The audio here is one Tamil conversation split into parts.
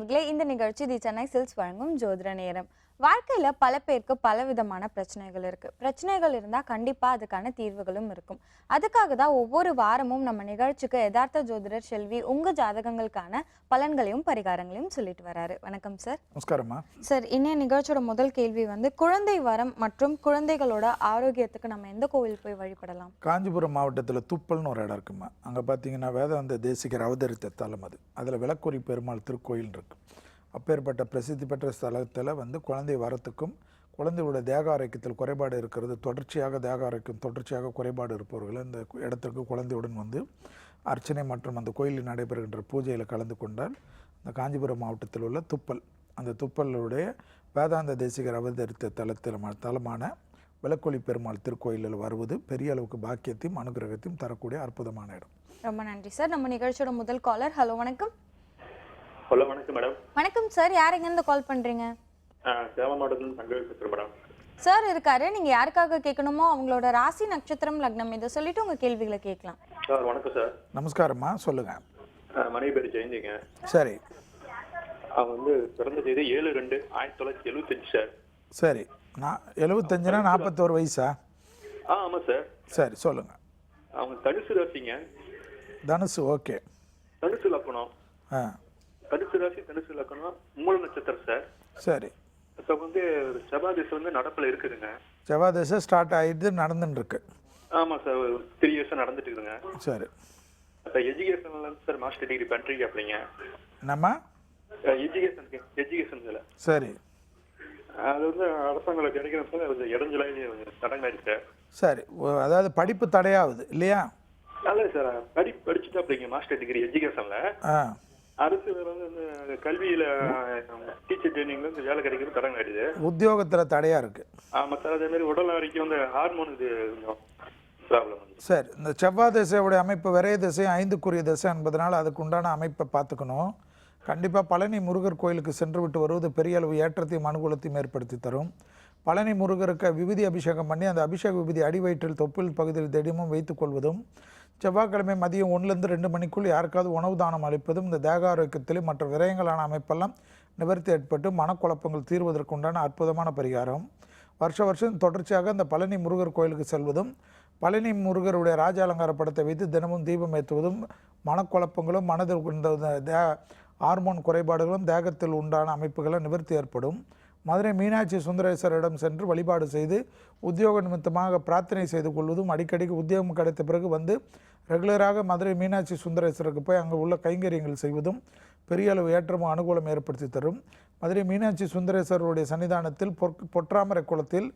நேயர்களே, இந்த நிகழ்ச்சி தி சென்னை சில்க்ஸ் வழங்கும் ஜோதிட நேரம். வாழ்க்கையில பல பேருக்கு பல விதமான பிரச்சனைகள் இருக்கு. பிரச்சனைகள் இருந்தா கண்டிப்பா அதுக்கான தீர்வுகளும் இருக்கும். அதுக்காக தான் ஒவ்வொரு வாரமும் நம்ம நிகழ்ச்சிக்கு யதார்த்த ஜோதிடர் செல்வி உங்க ஜாதகங்களுக்கான பலன்களையும் பரிகாரங்களையும் சொல்லிட்டு வராரு. வணக்கம் சார். நமஸ்காரம்மா. சார், இன்னைய நிகழ்ச்சியோட முதல் கேள்வி குழந்தை வரம் மற்றும் குழந்தைகளோட ஆரோக்கியத்துக்கு நம்ம எந்த கோவில் போய் வழிபடலாம்? காஞ்சிபுரம் மாவட்டத்தில் துப்பல்னு ஒரு இடம் இருக்குமா. அங்கே பார்த்தீங்கன்னா வேதாந்த தேசிகர் அவதரித்த தலம் அதில் விளக்குரி பெருமாள் திருக்கோயில் இருக்கு. அப்பேற்பட்ட பிரசித்தி பெற்ற ஸ்தலத்தில் குழந்தை வரத்துக்கும் குழந்தையோட தேக ஆரோக்கியத்தில் குறைபாடு இருக்கிறது, தொடர்ச்சியாக குறைபாடு இருப்பவர்கள் இந்த இடத்திற்கு குழந்தையுடன் அர்ச்சனை மற்றும் அந்த கோயிலில் நடைபெறுகின்ற பூஜையில் கலந்து கொண்டால் இந்த காஞ்சிபுரம் மாவட்டத்தில் உள்ள துப்பல், அந்த துப்பலுடைய வேதாந்த தேசிகர் அவதரித்த தலமான விளக்கொலி பெருமாள் திருக்கோயிலில் வருவது பெரிய அளவுக்கு பாக்கியத்தையும் அனுகிரகத்தையும் தரக்கூடிய அற்புதமான இடம். ரொம்ப நன்றி சார். நம்ம நிகழ்ச்சியோட முதல் காலர். ஹலோ, வணக்கம். ஹலோ, வணக்கம் மேடம். வணக்கம் சார். யார் எங்கேருந்து கால் பண்றீங்க? சேலம் மாவட்டத்தில் தங்கவேல் பேசுகிறேன் மேடம். சார் இருக்காரு, நீங்க யாருக்காக கேட்கணுமோ அவங்களோட ராசி நட்சத்திரம் லக்னம் இதை சொல்லிட்டு உங்க கேள்விகளை கேட்கலாம். சார் வணக்கம் சார். நமஸ்காரம்மா, சொல்லுங்க. மனைவி பேர் ஜெயந்திங்க. சரி. அவங்க பிறந்த தேதி 7/2/1975 சார். சரி. 75னா 41 வயசா? ஆமாம் சார். சரி, சொல்லுங்க. அவங்க தனுசு ராசிங்க. தனுசு, ஓகே. தனுசு லக்கணம். தனுசு ராசி, தனுசு லக்கணம், மூல நட்சத்திரம் சார். சரி. இப்போ செவ்வாய் திசை நடப்பில் இருக்குதுங்க. செவ்வாய் திசை ஸ்டார்ட் ஆகிட்டு நடந்துட்டு இருக்கு. ஆமாம் சார், 3 இயர்ஸாக நடந்துட்டு இருக்குதுங்க. சரி. இப்போ எஜுகேஷன்ல சார் மாஸ்டர் டிகிரி பண்ணுறீங்க அப்படிங்க. நம்ம எஜுகேஷன்ல. சரி. அது அரசாங்கம் கிடைக்கணும் சார். அது இடைஞ்சலாகி தடங்காயிருக்கு சார். சரி, அதாவது படிப்பு தடையாகுது இல்லையா? நல்லது சார். படிச்சுட்டு அப்படிங்க மாஸ்டர் டிகிரி எஜுகேஷன்ல. அரசு கல்வியில டீச்சர் ட்ரைனிங்ல வேலை கிடைக்கிறது தடங்காயிடுது. உத்தியோகத்தில் தடையா இருக்கு. ஆமாம் சார். அதே மாதிரி உடல் ஆரோக்கியம் ஹார்மோன் இது ப்ராப்ளம். சரி, இந்த செவ்வாய் திசையுடைய அமைப்பு விரைய திசை 5க்குரிய திசை என்பதனால அதுக்கு உண்டான அமைப்பை பார்த்துக்கணும். கண்டிப்பாக பழனி முருகர் கோயிலுக்கு சென்று விட்டு வருவது பெரிய அளவு ஏற்றத்தையும் அனுகூலத்தையும் ஏற்படுத்தி தரும். பழனி முருகருக்கு விபூதி அபிஷேகம் பண்ணி அந்த அபிஷேக விபூதி அடிவயிற்றில் தொப்புள் பகுதியில் திடமும் வைத்துக் கொள்வதும், செவ்வாய்க்கிழமை மதியம் 1லேருந்து 2 மணிக்குள் யாருக்காவது உணவு தானம் அளிப்பதும் இந்த தேக ஆரோக்கியத்திலும் மற்ற விரயங்களான அமைப்பெல்லாம் நிவர்த்தி ஏற்பட்டு மனக்குழப்பங்கள் தீர்வதற்குண்டான அற்புதமான பரிகாரம். வருஷம் தொடர்ச்சியாக இந்த பழனி முருகர் கோயிலுக்கு செல்வதும், பழனி முருகருடைய ராஜ அலங்கார படத்தை வைத்து தினமும் தீபம் ஏற்றுவதும் மனக்குழப்பங்களும் மனதில் இந்த ஹார்மோன் குறைபாடுகளும் தேகத்தில் உண்டான அமைப்புகளை நிவர்த்தி ஏற்படும். மதுரை மீனாட்சி சுந்தரேஸ்வரிடம் சென்று வழிபாடு செய்து உத்தியோக நிமித்தமாக பிரார்த்தனை செய்து கொள்வதும், அடிக்கடிக்கு உத்தியோகம் கிடைத்த பிறகு ரெகுலராக மதுரை மீனாட்சி சுந்தரேஸ்வருக்கு போய் அங்கே உள்ள கைங்கரியங்கள் செய்வதும் பெரிய அளவு ஏற்றமும் அனுகூலம் ஏற்படுத்தி தரும். மதுரை மீனாட்சி சுந்தரேஸ்வரருடைய சன்னிதானத்தில் பொற்றாமரை குளத்தில்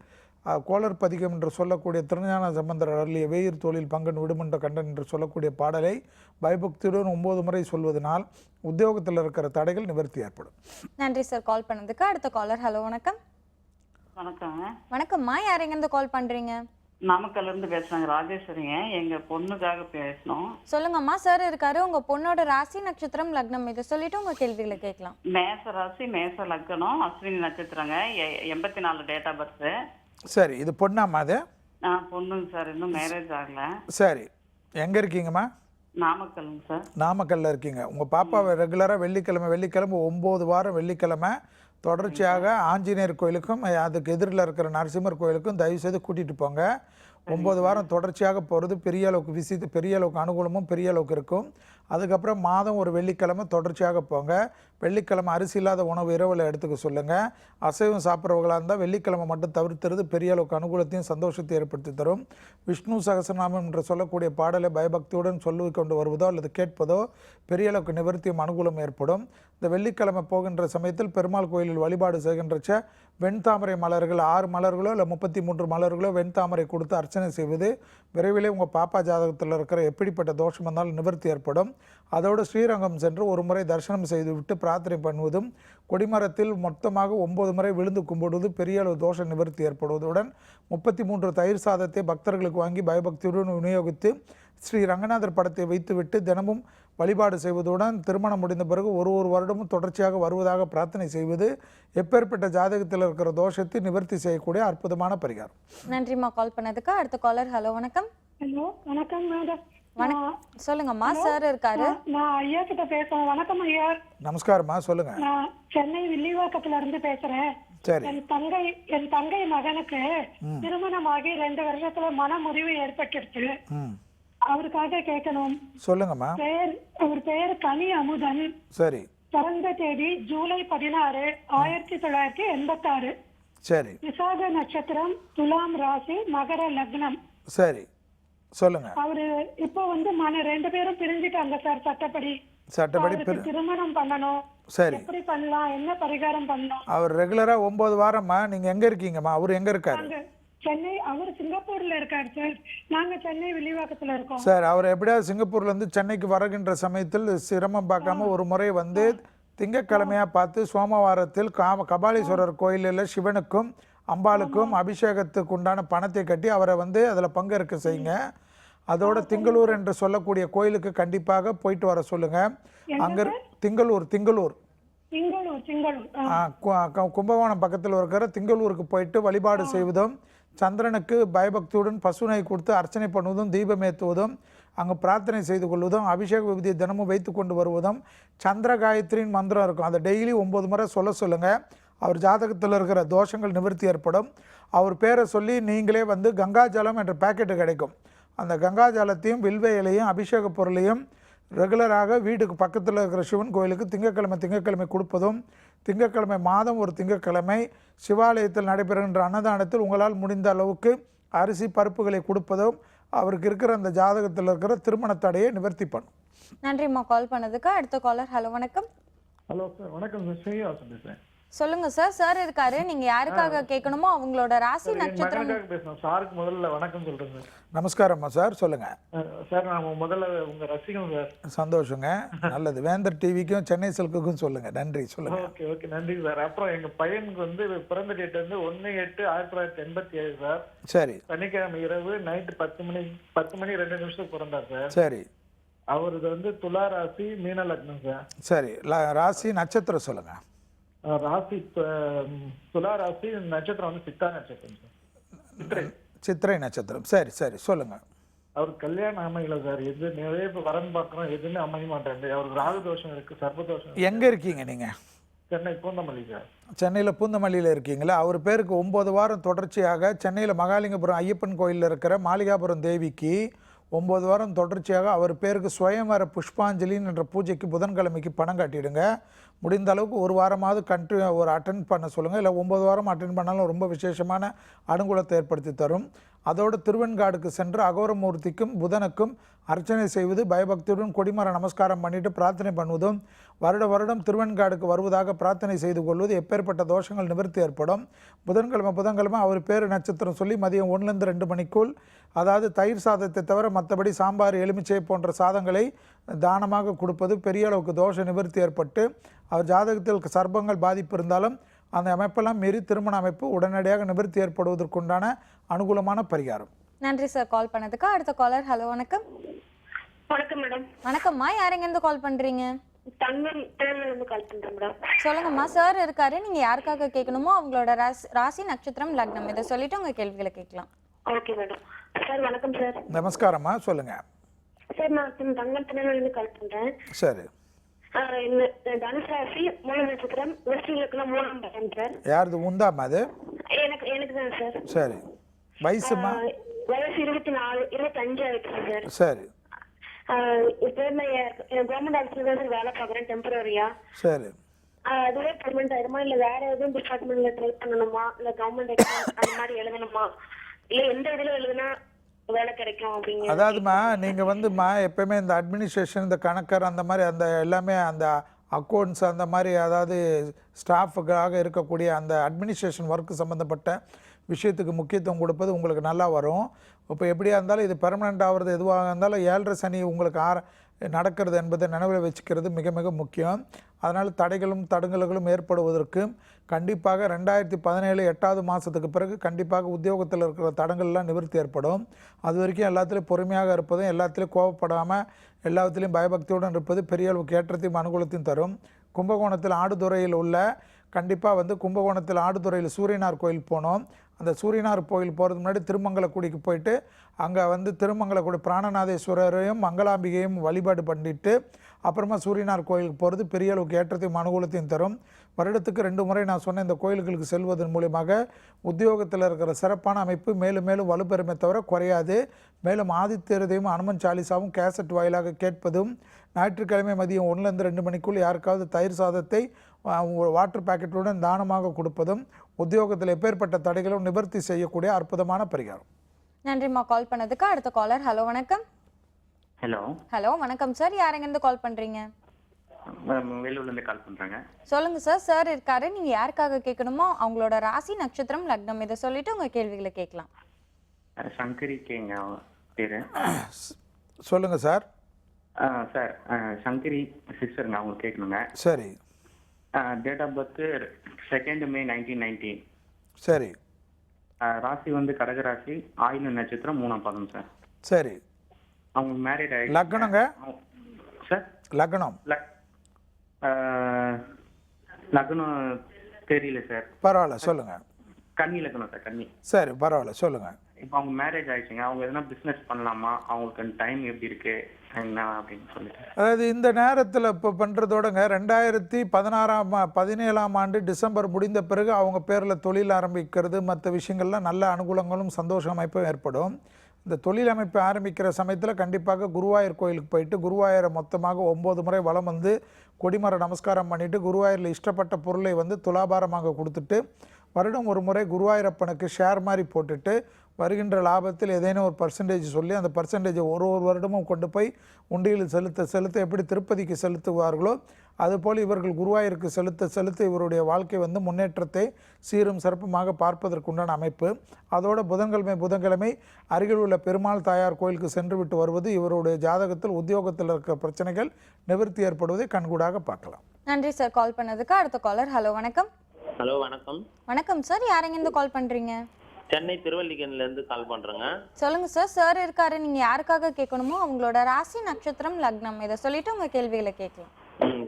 கோளர் பதிகம் என்று சொல்லக்கூடிய திருஞான சம்பந்தர் அருளிய வேயிர் தோளில் பங்கன் விடுமன்ற கண்டன் என்று சொல்லக்கூடிய பாடலை பயபக்தியுடன் 9 முறை சொல்வதனால் உத்தியோகத்தில் இருக்கிற தடைகள் நிவர்த்தி ஏற்படும். நன்றி சார் கால் பண்ணதுக்கு. அடுத்த காலர். ஹலோ, வணக்கம். வணக்கங்க. வணக்கம்மா. யார் எங்கேருந்து கால் பண்றீங்க? நாமக்கல்ல இருந்து பேசுறாங்க. ராஜேஸ்வரிங்க. எங்க பொண்ணுக்காக பேசணும். சொல்லுங்கம்மா. சார் இருக்காரு. உங்க பொண்ணோட ராசி நட்சத்திரம் லக்னம் இதை சொல்லிட்டு உங்க கேள்விகளை கேட்கலாம். மேச ராசி, மேச லக்னம், அஸ்வினி நட்சத்திரங்க. 84 டேட் ஆஃப் பர்த். சரி, இது பொண்ணாம்மா? அது பொண்ணுங்க சார். இன்னும் மேரேஜ் ஆகல. சரி, எங்கே இருக்கீங்கம்மா? நாமக்கல்ங்க சார். நாமக்கல்ல இருக்கீங்க. உங்கள் பாப்பாவை ரெகுலராக வெள்ளிக்கிழமை 9 வாரம் வெள்ளிக்கிழமை தொடர்ச்சியாக ஆஞ்சநேயர் கோயிலுக்கும் அதுக்கு எதிரில் இருக்கிற நரசிம்மர் கோயிலுக்கும் தயவுசெய்து கூட்டிகிட்டு போங்க. 9 வாரம் தொடர்ச்சியாக போகிறது பெரிய அளவுக்கு பெரிய அளவுக்கு அனுகூலமும் பெரிய அளவுக்கு இருக்கும். அதுக்கப்புறம் மாதம் ஒரு வெள்ளிக்கிழமை தொடர்ச்சியாக போங்க. வெள்ளிக்கிழமை அரிசி இல்லாத உணவு இரவில் எடுத்துக்க சொல்லுங்கள். அசைவம் சாப்பிட்றவங்களாக இருந்தால் வெள்ளிக்கிழமை மட்டும் தவிர்த்துறது பெரிய அளவுக்கு அனுகூலத்தையும் சந்தோஷத்தையும் ஏற்படுத்தி தரும். விஷ்ணு சகசநாமம் என்று சொல்லக்கூடிய பாடலை பயபக்தியுடன் சொல்லி கொண்டு வருவதோ அல்லது கேட்பதோ பெரிய அளவுக்கு நிவர்த்தியும் அனுகூலம் ஏற்படும். இந்த வெள்ளிக்கிழமை போகின்ற சமயத்தில் பெருமாள் கோயிலில் வழிபாடு செய்கின்றச்ச வெண்தாமரை மலர்கள் 6 மலர்களோ இல்லை 33 மலர்களோ வெண்தாமரை கொடுத்து அர்ச்சனை செய்வது விரைவிலே உங்கள் பாப்பா ஜாதகத்தில் இருக்கிற எப்படிப்பட்ட தோஷம் வந்தாலும் நிவர்த்தி ஏற்படும். அதோடு ஸ்ரீரங்கம் சென்று ஒரு முறை தரிசனம் செய்துவிட்டு பிரார்த்தனை பண்ணுவதும், கொடிமரத்தில் மொத்தமாக 9 முறை விழுந்து கும்பிடுவது பெரிய அளவு தோஷ நிவர்த்தி ஏற்படுவதுடன் 33 தயிர் சாதத்தை பக்தர்களுக்கு வாங்கி பயபக்தியுடன் விநியோகித்து ஸ்ரீ ரங்கநாதர் படத்தை வைத்துவிட்டு தினமும் வழிபாடு செய்வதுடன் திருமணம் முடிந்த பிறகு ஒரு வருடமும் தொடர்ச்சியாக வருவதாக பிரார்த்தனை செய்வது எப்பேற்பட்ட ஜாதகத்தில் இருக்கிற தோஷத்தை நிவர்த்தி செய்யக்கூடிய அற்புதமான பரிகாரம். நன்றிம்மா கால் பண்ணதுக்கு. அடுத்த காலர். ஹலோ, வணக்கம். ஹலோ, வணக்கம் மேடம். சொல்லுங்கம்மா, சார் இருக்காரு. நான் ஐயா கிட்ட பேசுறேன். வணக்கம் ஐயா. நமஸ்காரம்மா, சொல்லுங்க. நான் சென்னை வில்லிவாக்கத்துல இருந்து பேசுறேன். சரி. என் தங்கை மகனுக்கு திருமணமாகி 2 வருஷத்துல மனமுறிவு ஏற்பட்டுருச்சு. அவருக்காக கேட்கணும். சொல்லுங்கம்மா. அவர் பெயர் கனி அமுதன். சரி. பிறந்த தேதி ஜூலை 16, 1986. சரி. விசாக நட்சத்திரம், துலாம் ராசி, மகர லக்னம். சரி, சொல்லுங்க. அவரு இப்போ வந்து 2 பேரும் பிரிஞ்சுட்டாங்க சார். சட்டப்படி திருமணம் பண்ணணும். சரி. எப்படி பண்ணலாம், என்ன பரிகாரம் பண்ணலாம்? அவர் ரெகுலரா 9 வாரம்மா. நீங்க எங்க இருக்கீங்கம்மா? அவர் எங்க இருக்காரு? சென்னை. அவர் சிங்கப்பூர்ல இருக்காரு சார். நாங்க சென்னை வில்லிவாக்கத்துல இருக்கோம் சார். அவர் எப்படியாவது சிங்கப்பூர்ல இருந்து சென்னைக்கு வருகின்ற சமயத்தில் சிரமம் பார்க்காம ஒரு முறை வந்து திங்கட்கிழமையா பார்த்து சோமவாரத்தில் கபாலீஸ்வரர் கோயிலில் சிவனுக்கும் அம்பாளுக்கும் அபிஷேகத்துக்கு உண்டான பணத்தை கட்டி அவரை வந்து அதில் பங்கேற்க செய்யுங்க. அதோட திங்களூர் என்று சொல்லக்கூடிய கோயிலுக்கு கண்டிப்பாக போயிட்டு வர சொல்லுங்க. அங்க திங்களூர் கும்பகோணம் பக்கத்தில் இருக்கிற திங்களூருக்கு போயிட்டு வழிபாடு செய்வதும், சந்திரனுக்கு பயபக்தியுடன் பசுனை கொடுத்து அர்ச்சனை பண்ணுவதும், தீபமேற்றுவதும், அங்கே பிரார்த்தனை செய்து கொள்வதும், அபிஷேக விபூதியை தினமும் வைத்து கொண்டு வருவதும், சந்திர காயத்ரியின் மந்திரம் இருக்கும், அதை டெய்லி 9 முறை சொல்லுங்கள். அவர் ஜாதகத்தில் இருக்கிற தோஷங்கள் நிவர்த்தி ஏற்படும். அவர் பேரை சொல்லி நீங்களே வந்து கங்காஜலம் என்ற பேக்கெட்டு கிடைக்கும். அந்த கங்காஜலத்தையும் வில்வ இலையும் அபிஷேக பொருளையும் ரெகுலராக வீட்டுக்கு பக்கத்தில் இருக்கிற சிவன் கோயிலுக்கு திங்கட்கிழமை கொடுப்பதும், திங்கட்கிழமை மாதம் ஒரு திங்கட்கிழமை சிவாலயத்தில் நடைபெறுகின்ற அன்னதானத்தில் உங்களால் முடிந்த அளவுக்கு அரிசி பருப்புகளை கொடுப்பதும் அவருக்கு இருக்கிற அந்த ஜாதகத்தில் இருக்கிற திருமண தடையை நிவர்த்தி பண்ணும். நன்றிம்மா கால் பண்ணதுக்கு. அடுத்த காலர். ஹலோ, வணக்கம். ஹலோ சார், வணக்கம் சார். ஸ்ரீனிவாசன் பேசுறேன். சொல்லுங்க சார். சார் இருக்காரு. நீங்க யாருக்காக கேட்கணுமோ அவங்களோட ராசி நட்சத்திரம். பேசுறேன். சாருக்கு முதல்ல வணக்கம் சொல்றேன் சார். நமஸ்காரம்மா சார், சொல்லுங்க. சார் நான் முதல்ல உங்க ரசிகன் சார். சந்தோஷங்க, நல்லது. வேந்தர் டிவிக்கும் சென்னை சில்க்குக்கும் சொல்லுங்க. நன்றி, சொல்லுங்க. ஓகே ஓகே, நன்றி சார். அப்புறம் எங்க பையனுக்கு வந்து பிறந்த டேட் வந்து 1/8/1987 சார். சரி. சனிக்கிழமை இரவு நைட்டு 10 மணி 2 பிறந்தார் சார். சரி. அவரது வந்து துலா ராசி, மீன லக்னம் சார். சரி. ராசி நட்சத்திரம் சொல்லுங்க. ராசி துலா ராசி, நட்சத்திரம் வந்து சித்தா நட்சத்திரம் சார். சித்திரை நட்சத்திரம். சரி சரி, சொல்லுங்க. அவர் கல்யாணம் அமையல சார். எது நிறைய வரன் பார்க்கறோம், எதுவுமே அமைய மாட்டேங்குது. அவருக்கு ராகு தோஷம் இருக்கு, சர்ப்ப தோஷம். எங்க இருக்கீங்க நீங்க? சென்னை பூந்தமல்லி சார். சென்னையில் பூந்தமல்லியில் இருக்கீங்களா? அவர் பேருக்கு 9 வாரம் தொடர்ச்சியாக சென்னையில் மகாலிங்கபுரம் ஐயப்பன் கோயிலில் இருக்கிற மாளிகாபுரம் தேவிக்கு 9 வாரம் தொடர்ச்சியாக அவர் பேருக்கு சுயம்வர புஷ்பாஞ்சலின்னு என்ற பூஜைக்கு புதன்கிழமைக்கு பணம் காட்டிடுங்க. முடிந்த அளவுக்கு 1 வாரமாவது ஒரு அட்டென்ட் பண்ண சொல்லுங்கள். இல்லை 9 வாரம் அட்டென்ட் பண்ணாலும் ரொம்ப விசேஷமான அனுகூலத்தை ஏற்படுத்தி தரும். அதோடு திருவெண்காடுக்கு சென்று அகோரமூர்த்திக்கும் புதனுக்கும் அர்ச்சனை செய்வது, பயபக்தியுடன் கொடிமர நமஸ்காரம் பண்ணிட்டு பிரார்த்தனை பண்ணுவதும், வருடம் திருவெண்காடுக்கு வருவதாக பிரார்த்தனை செய்து கொள்வது, எப்பேற்பட்ட தோஷங்கள் நிவர்த்தி ஏற்படும். புதன்கிழமை அவர் பேர் நட்சத்திரம் சொல்லி மதியம் 1லேருந்து 2 மணிக்குள், அதாவது தயிர் சாதத்தை தவிர மற்றபடி சாம்பார், எலுமிச்சை போன்ற சாதங்களை தானமாக கொடுப்பது பெரிய அளவுக்கு தோஷ நிவர்த்தி ஏற்பட்டு, அவர் ஜாதகத்தில் சர்ப்பங்கள் பாதிப்பு இருந்தாலும் அந்த அமைப்பெல்லாம் மீறி திருமண அமைப்பு உடனடியாக நிவர்த்தி ஏற்படுவதற்குண்டான அனுகூலமான பரிகாரம். நன்றி சார் கால் பண்ணதுக்கு. அடுத்த காலர். ஹலோ, வணக்கம். வணக்கம் மேடம். வணக்கம்மா, யார் எங்கேருந்து கால் பண்றீங்க? தங்கம் தேனிலிருந்து கால் பண்றேன் மேடம். சொல்லுங்கம்மா. சார் இருக்காரு. நீங்க யாருக்காக கேட்கணுமோ அவங்களோட ராசி நட்சத்திரம் லக்னம் இதை சொல்லிட்டு உங்க கேள்விகளை கேட்கலாம். Okay madam. சார் வணக்கம் சார். நமஸ்காரம்மா, சொல்லுங்க. சார் நான் தங்கம் தேனிலிருந்து கால் பண்றேன். சரி. தனுசு ராசி, மூல நட்சத்திரம், விருச்சிகம், 3ஆம் பட்டம் சார். யாருது? உண்டாமா அது? எனக்கு தான் சார். சரி. வயசுமா? வயசு 25 ஆயிடுச்சு சார். சரி. இப்போ கவர்மெண்ட் ஆஃபீஸ்ல தான் வேலை பார்க்குறேன் டெம்பரரியா. சரி. அதுவே பெர்மனன்ட் ஆயிடுமா, இல்ல வேற எதுவும் டிபார்ட்மெண்ட்ல ட்ரை பண்ணணுமா, இல்ல கவர்மெண்ட் எக்ஸாம் அந்த மாதிரி எழுதணுமா, இல்ல எந்த இதுல எழுதுனா வேலை கிடைக்கும் அப்படிங்க? அதாவதுமா நீங்கள் வந்துமா எப்பயுமே இந்த அட்மினிஸ்ட்ரேஷன், இந்த கணக்கர் அந்த மாதிரி அந்த எல்லாமே அந்த அக்கௌண்ட்ஸ் அந்த மாதிரி, அதாவது ஸ்டாஃபுக்காக இருக்கக்கூடிய அந்த அட்மினிஸ்ட்ரேஷன் ஒர்க்கு சம்மந்தப்பட்ட விஷயத்துக்கு முக்கியத்துவம் கொடுப்பது உங்களுக்கு நல்லா வரும். இப்போ எப்படியா இருந்தாலும் இது பெர்மனெண்ட் ஆகிறது எதுவாக இருந்தாலும் 7.5 சனி உங்களுக்கு நடக்கிறது என்பதை நினைவில் வச்சுக்கிறது மிக மிக முக்கியம். அதனால் தடைகளும் தடுங்கல்களும் ஏற்படுவதற்கு கண்டிப்பாக 2017 8வது மாதத்துக்கு பிறகு கண்டிப்பாக உத்தியோகத்தில் இருக்கிற தடங்கள்லாம் நிவர்த்தி ஏற்படும். அது வரைக்கும் எல்லாத்துலேயும் பொறுமையாக இருப்பதும், எல்லாத்துலேயும் கோபப்படாமல் எல்லாத்துலேயும் பயபக்தியுடன் இருப்பது பெரிய அளவுக்கு ஏற்றத்தையும் அனுகூலத்தையும் தரும். கும்பகோணத்தில் ஆடுதுறையில் உள்ள கண்டிப்பாக வந்து கும்பகோணத்தில் ஆடுதுறையில் சூரியனார் கோயில் போனோம். அந்த சூரியனார் கோயில் போகிறதுக்கு முன்னாடி திருமங்கலக்குடிக்கு போயிட்டு அங்கே வந்து திருமங்கலக்குடி பிராணநாதேஸ்வரரையும் மங்களாம்பிகையும் வழிபாடு பண்ணிட்டு அப்புறமா சூரியனார் கோயிலுக்கு போகிறது பெரிய அளவுக்கு ஏற்றத்தையும் அனுகூலத்தையும் தரும். வருடத்துக்கு 2 முறை நான் சொன்ன இந்த கோயில்களுக்கு செல்வதன் மூலியமாக உத்தியோகத்தில் இருக்கிற சிறப்பான அமைப்பு மேலும் மேலும் வலுப்பெறுமே தவிர குறையாது. மேலும் ஆதித்யதையும் அனுமன் சாலிசாவும் கேசட் வாயிலாக கேட்பதும், ஞாயிற்றுக்கிழமை மதியம் 1லேருந்து 2 மணிக்குள் யாருக்காவது தயிர் சாதத்தை வாட்டர் பேக்கெட்டுடன் தானமாக கொடுப்பதும் உத்தியோகத்தில் எப்பேற்பட்ட தடைகளும் நிவர்த்தி செய்யக்கூடிய அற்புதமான பரிகாரம். நன்றிம்மா கால் பண்ணதுக்கு. அடுத்த காலர். ஹலோ வணக்கம். ஹலோ ஹலோ வணக்கம் சார், யாரெங்கேருந்து கால் பண்ணுறீங்க? வேலூர்லேருந்து கால் பண்ணுறாங்க. சொல்லுங்கள் சார். சார் இருக்காரு, நீங்கள் யாருக்காக கேட்கணுமோ அவங்களோட ராசி நட்சத்திரம் லக்னம் இதை சொல்லிட்டு உங்கள் கேள்விகளை கேட்கலாம். சங்கரி கேங்க பேர். சொல்லுங்கள் சார். சார் சங்கரி சிஸ்டருங்க, அவங்க கேட்கணுங்க. சரி. Date of birth 2 May 1990. சரி. ராசி வந்து கடகராசி, ஆயுள நட்சத்திரம் 3ஆம் பாதம் சார். சரி. அவங்க மேரிட் ஆகி லக்னங்க சார். லக்னம் லக்னம் தெரியல சார். பரவாயில்ல சொல்லுங்கள். கன்னி லக்னம் சார், கன்னி. சரி பரவாயில்ல சொல்லுங்கள். இப்போ அவங்க மேரேஜ் ஆயிடுச்சுங்க, அவங்க எதனா பிஸ்னஸ் பண்ணலாமா, அவங்களுக்கு டைம் எப்படி இருக்கு என்ன அப்படின்னு சொல்லிட்டு. அதாவது இந்த நேரத்தில் இப்போ பண்ணுறதோடங்க 2017ஆம் ஆண்டு டிசம்பர் முடிந்த பிறகு அவங்க பேரில் தொழில் ஆரம்பிக்கிறது மற்ற விஷயங்கள்லாம் நல்ல அனுகூலங்களும் சந்தோஷ அமைப்பும் ஏற்படும். இந்த தொழில் அமைப்பு ஆரம்பிக்கிற சமயத்தில் கண்டிப்பாக குருவாயூர் கோயிலுக்கு போயிட்டு குருவாயூரை மொத்தமாக 9 முறை வலம் வந்து கொடிமர நமஸ்காரம் பண்ணிவிட்டு குருவாயூரில் இஷ்டப்பட்ட பொருளை வந்து துலாபாரமாக கொடுத்துட்டு வருடம் ஒரு முறை குருவாயூரப்பனுக்கு ஷேர் மாதிரி போட்டுட்டு வருகின்ற லாபத்தில் ஏதேனும் ஒரு பர்சன்டேஜ் சொல்லி அந்த பர்சன்டேஜை ஒரு வருடமும் கொண்டு போய் உண்டியில் செலுத்த எப்படி திருப்பதிக்கு செலுத்துவார்களோ அதுபோல் இவர்கள் குருவாயூருக்கு செலுத்த இவருடைய வாழ்க்கை வந்து முன்னேற்றத்தை சீரும் சிறப்புமாக பார்ப்பதற்குண்டான அமைப்பு. அதோட புதன்கிழமை அருகில் உள்ள பெருமாள் தாயார் கோயிலுக்கு சென்று விட்டு வருவது இவருடைய ஜாதகத்தில் உத்தியோகத்தில் இருக்கிற பிரச்சனைகள் நிவர்த்தி ஏற்படுவதை கண்கூடாக பார்க்கலாம். நன்றி சார் கால் பண்ணதுக்கு. அடுத்த காலர். ஹலோ வணக்கம். ஹலோ வணக்கம். வணக்கம் சார், யாரெங்கேருந்து கால் பண்ணுறீங்க? சென்னை திருவல்லிக்கேணிலேருந்து கால் பண்ணுறேங்க. சொல்லுங்கள் சார். சார் இருக்காரு, நீங்கள் யாருக்காக கேட்கணுமோ அவங்களோட ராசி நட்சத்திரம் லக்னம் இதை சொல்லிட்டு உங்கள் கேள்விகளை கேட்கலாம்.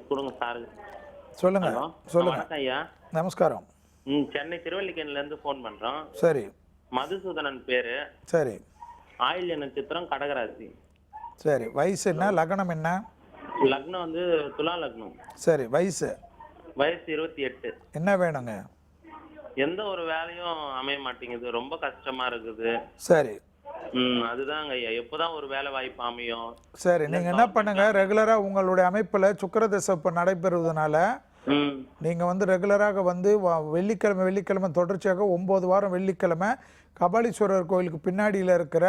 கொடுங்க சார். சொல்லுங்கள். வணக்கம் ஐயா. நமஸ்காரம். சென்னை திருவல்லிக்கேணிலேருந்து ஃபோன் பண்ணுறோம். சரி. மதுசூதனன் பேர். சரி. ஆயில்ய நட்சத்திரம் கடகராசி. சரி. வயசு என்ன? லக்னம் என்ன? லக்னம் வந்து துலா லக்னம். சரி. வயசு 28. என்ன வேணுங்க? எந்த ஒரு வேலையும் அமைய மாட்டேங்குது, ரொம்ப கஷ்டமா இருக்குது. சரி. அதுதாங்க ஐயா, எப்போதான் ஒரு வேலை வாய்ப்பு அமையும்? சரி, நீங்கள் என்ன பண்ணுங்க, ரெகுலராக உங்களுடைய அமைப்பில் சுக்கிரதசை இப்போ நடைபெறுவதனால நீங்கள் வந்து ரெகுலராக வந்து வெள்ளிக்கிழமை தொடர்ச்சியாக 9 வாரம் வெள்ளிக்கிழமை கபாலீஸ்வரர் கோயிலுக்கு பின்னாடியில் இருக்கிற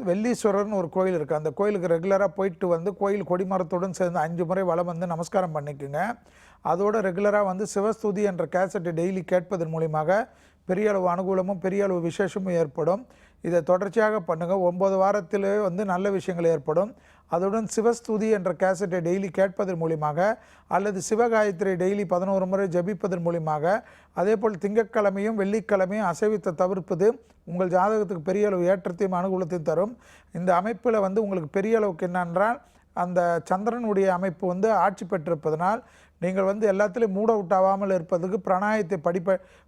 வெள்ளீஸ்வரர்னு ஒரு கோயில் இருக்குது. அந்த கோயிலுக்கு ரெகுலராக போயிட்டு வந்து கோயில் கொடிமரத்துடன் சேர்ந்து 5 முறை வலம் வந்து நமஸ்காரம் பண்ணிக்கோங்க. அதோடு ரெகுலராக வந்து சிவஸ்துதி என்ற கேசட்டை டெய்லி கேட்பதன் மூலியமாக பெரிய அளவு அனுகூலமும் பெரிய அளவு விசேஷமும் ஏற்படும். இதை தொடர்ச்சியாக பண்ணுங்கள். 9 வாரத்திலே வந்து நல்ல விஷயங்கள் ஏற்படும். அதுடன் சிவஸ்துதி என்ற கேசட்டை டெய்லி கேட்பதன் மூலியமாக அல்லது சிவகாயத்ரி டெய்லி 11 முறை ஜபிப்பதன் மூலியமாக அதேபோல் திங்கட்கிழமையும் வெள்ளிக்கிழமையும் அசைவத்தை தவிர்ப்பது உங்கள் ஜாதகத்துக்கு பெரிய அளவு ஏற்றத்தையும் அனுகூலத்தையும் தரும். இந்த அமைப்பில் வந்து உங்களுக்கு பெரிய அளவுக்கு என்னென்றால் அந்த சந்திரனுடைய அமைப்பு வந்து ஆட்சி பெற்றிருப்பதனால் நீங்கள் வந்து எல்லாத்துலேயும் மூட் அவுட் ஆகாமல் இருப்பதுக்கு பிராணாயத்தை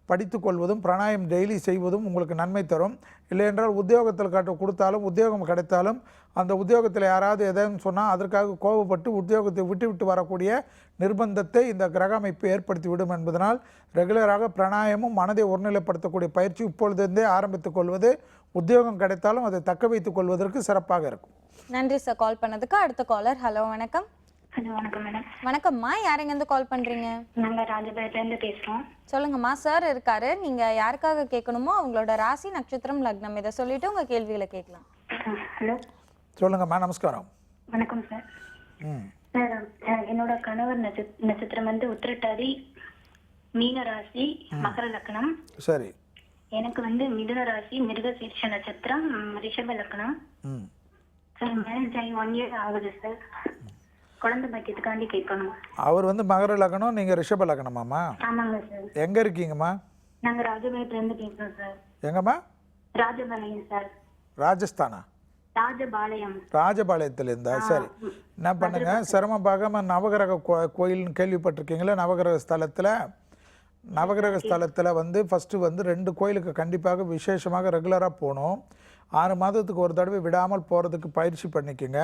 படித்து கொள்வதும் பிராணாயம் டெய்லி செய்வதும் உங்களுக்கு நன்மை தரும். இல்லையென்றால் உத்தியோகத்தில் கொடுத்தாலும் உத்தியோகம் கிடைத்தாலும் அந்த உத்தியோகத்தில் யாராவது எதையும் சொன்னால் அதற்காக கோபப்பட்டு உத்தியோகத்தை விட்டு வரக்கூடிய நிர்பந்தத்தை இந்த கிரக அமைப்பு ஏற்படுத்தி விடும் என்பதனால் ரெகுலராக பிராணாயமும் மனதை ஒருநிலைப்படுத்தக்கூடிய பயிற்சி இப்பொழுதே ஆரம்பித்துக் கொள்வது உத்தியோகம் கிடைத்தாலும் அதை தக்க வைத்துக் கொள்வதற்கு சிறப்பாக இருக்கும். நன்றி சார் கால் பண்ணதுக்கு. அடுத்த காலர். ஹலோ வணக்கம். ஹலோ வணக்கம் மேடம். வணக்கம்மா, யாரெங்கேருந்து கால் பண்ணுறீங்க? நாங்கள் ராஜபாளையத்துலேருந்து பேசுகிறோம். சொல்லுங்கம்மா. சார் இருக்காரு, நீங்கள் யாருக்காக கேட்கணுமோ அவங்களோட ராசி நட்சத்திரம் லக்னம் இதை சொல்லிட்டு உங்கள் கேள்விகளை கேட்கலாம். ஹலோ சொல்லுங்கம்மா. நமஸ்காரம். வணக்கம் சார். சார் என்னோட கணவர் நட்சத்திரம் வந்து உத்திரட்டாதி, மீன ராசி, மகர லக்னம். சரி. எனக்கு வந்து மிதுன ராசி, மிருகசீர்ஷ நட்சத்திரம், ரிஷப லக்னம். சார் மேரேஜ் ஆகி 1 year ஆகுது சார். குழந்தை பாக்கியத்துக்காண்டி கேட்கணும். அவர் வந்து மகர லக்னம், நீங்கள் ரிஷப லக்னமாம்மா? ஆமாங்க சார். எங்கே இருக்கீங்கம்மா? நாங்கள் ராஜபாளையத்துலேருந்து பேசுகிறோம் சார். எங்கம்மா? ராஜபாளையம் சார். ராஜஸ்தானா? ராஜபாளையம். ராஜபாளையத்தில் இருந்தா சரி. என்ன பண்ணுங்க, சிரமம் பார்க்காம நவகிரக கோயில்னு கேள்விப்பட்டிருக்கீங்களா? நவகிரக ஸ்தலத்தில் வந்து ஃபஸ்ட்டு வந்து 2 கோயிலுக்கு கண்டிப்பாக விசேஷமாக ரெகுலராக போகணும். 6 மாதத்துக்கு ஒரு தடவை விடாமல் போகிறதுக்கு பயிற்சி பண்ணிக்கோங்க.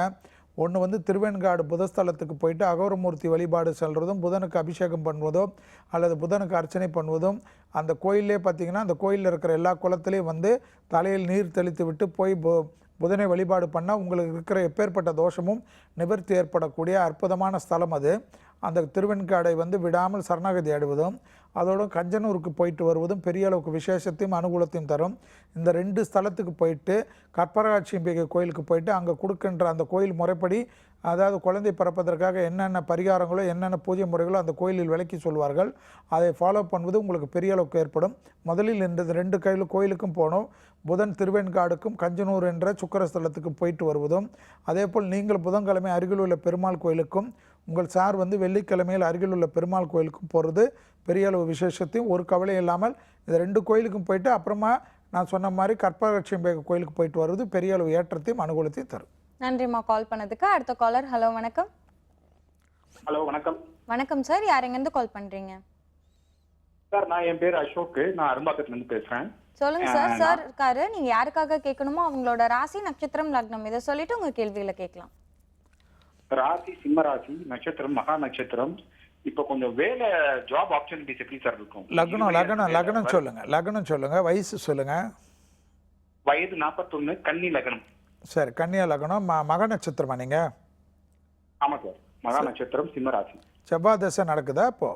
ஒன்று வந்து திருவெண்காடு புதஸ்தலத்துக்கு போயிட்டு அகோரமூர்த்தி வழிபாடு செல்வதும், புதனுக்கு அபிஷேகம் பண்ணுவதும் அல்லது புதனுக்கு அர்ச்சனை பண்ணுவதும், அந்த கோயிலே பார்த்திங்கன்னா அந்த கோயிலில் இருக்கிற எல்லா குளத்துலேயும் வந்து தலையில் நீர் தெளித்து விட்டு போய் புதனை வழிபாடு பண்ணால் உங்களுக்கு இருக்கிற எப்பேற்பட்ட தோஷமும் நிவர்த்தி ஏற்படக்கூடிய அற்புதமான ஸ்தலம் அது. அந்த திருவெண்காடை வந்து விடாமல் சரணாகதி அடைவதும் அதோட கஞ்சனூருக்கு போயிட்டு வருவதும் பெரிய அளவுக்கு விசேஷத்தையும் அனுகூலத்தையும் தரும். இந்த 2 ஸ்தலத்துக்கு போயிட்டு கற்பராட்சி அம்பிகை கோயிலுக்கு போயிட்டு அங்கே கொடுக்கின்ற அந்த கோயில் முறைப்படி, அதாவது குழந்தை பிறப்பதற்காக என்னென்ன பரிகாரங்களோ என்னென்ன பூஜை முறைகளோ அந்த கோயிலில் விளக்கி சொல்வார்கள். அதை ஃபாலோ பண்ணுவது உங்களுக்கு பெரிய அளவுக்கு ஏற்படும். முதலில் இந்த 2 கோயிலுக்கும் போனோம். புதன் திருவெண்காடுக்கும் கஞ்சனூர் என்ற சுக்கரஸ்தலத்துக்கு போயிட்டு வருவதும், அதே போல் நீங்கள் புதன்கிழமை அருகில் உள்ள பெருமாள் கோயிலுக்கும், உங்கள் சார் வந்து வெள்ளிக்கிழமையில் அருகில் உள்ள பெருமாள் கோயிலுக்கும் போகிறது பெரிய அளவு விசேஷத்தையும் ஒரு கவலை இல்லாமல் இந்த 2 கோயிலுக்கும் போயிட்டு அப்புறமா நான் சொன்ன மாதிரி கற்பராட்சி அம்பிகை கோயிலுக்கு போயிட்டு வருவது பெரிய அளவு ஏற்றத்தையும் அனுகூலத்தையும் தரும். நன்றிம்மா கால் பண்ணதுக்கு. அடுத்த காலர். ஹலோ வணக்கம். ஹலோ வணக்கம். வணக்கம் சார், யார் எங்கேருந்து கால் பண்ணுறீங்க? சார் நான் என் பேர் அசோக், நான் அரும்பாக்கத்துலேருந்து பேசுகிறேன். சொல்லுங்க சார். சார் இருக்காரு, நீங்கள் யாருக்காக கேட்கணுமோ அவங்களோட ராசி நட்சத்திரம் லக்னம் இதை சொல்லிட்டு உங்கள் கேள்விகளை கேட்கலாம். ராசி சிம்ம ராசி, நட்சத்திரம் மகா நட்சத்திரம். இப்போ கொஞ்சம் வேலை ஜாப் ஆப்பர்ச்சுனிட்டிஸ் எப்படி சார் இருக்கும்? லக்னம் சொல்லுங்க, வயசு சொல்லுங்க. வயது 41, கன்னி லக்னம். சரி, கன்னியா லக்னம். மக நட்சத்திரமா நீங்க? ஆமா சார், மகா நட்சத்திரம் சிம்ம ராசி. செவ்வாய் தசை நடக்குதா இப்போ?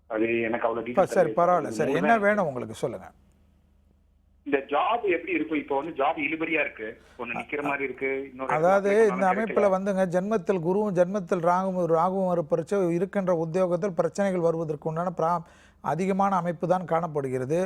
அது எனக்கு அவ்வளவு சரி, பரவாயில்ல. சரி, என்ன வேணும் உங்களுக்கு சொல்லுங்க. இந்த ஜாப் எப்படி இருக்கும்? இப்போ வந்து ஜாப் இழுபறியா இருக்கு, ஒன்னு நிக்கிற மாதிரி இருக்கு. அதாவது இந்த அமைப்புல வந்துங்க, ஜென்மத்தில் குருவும் ஜென்மத்தில் ராகுவும் இருப்பறிச்சு இருக்கின்ற உத்தியோகத்தில் பிரச்சனைகள் வருவதற்கு உண்டான அதிகமான அமைப்பு தான் காணப்படுகிறது.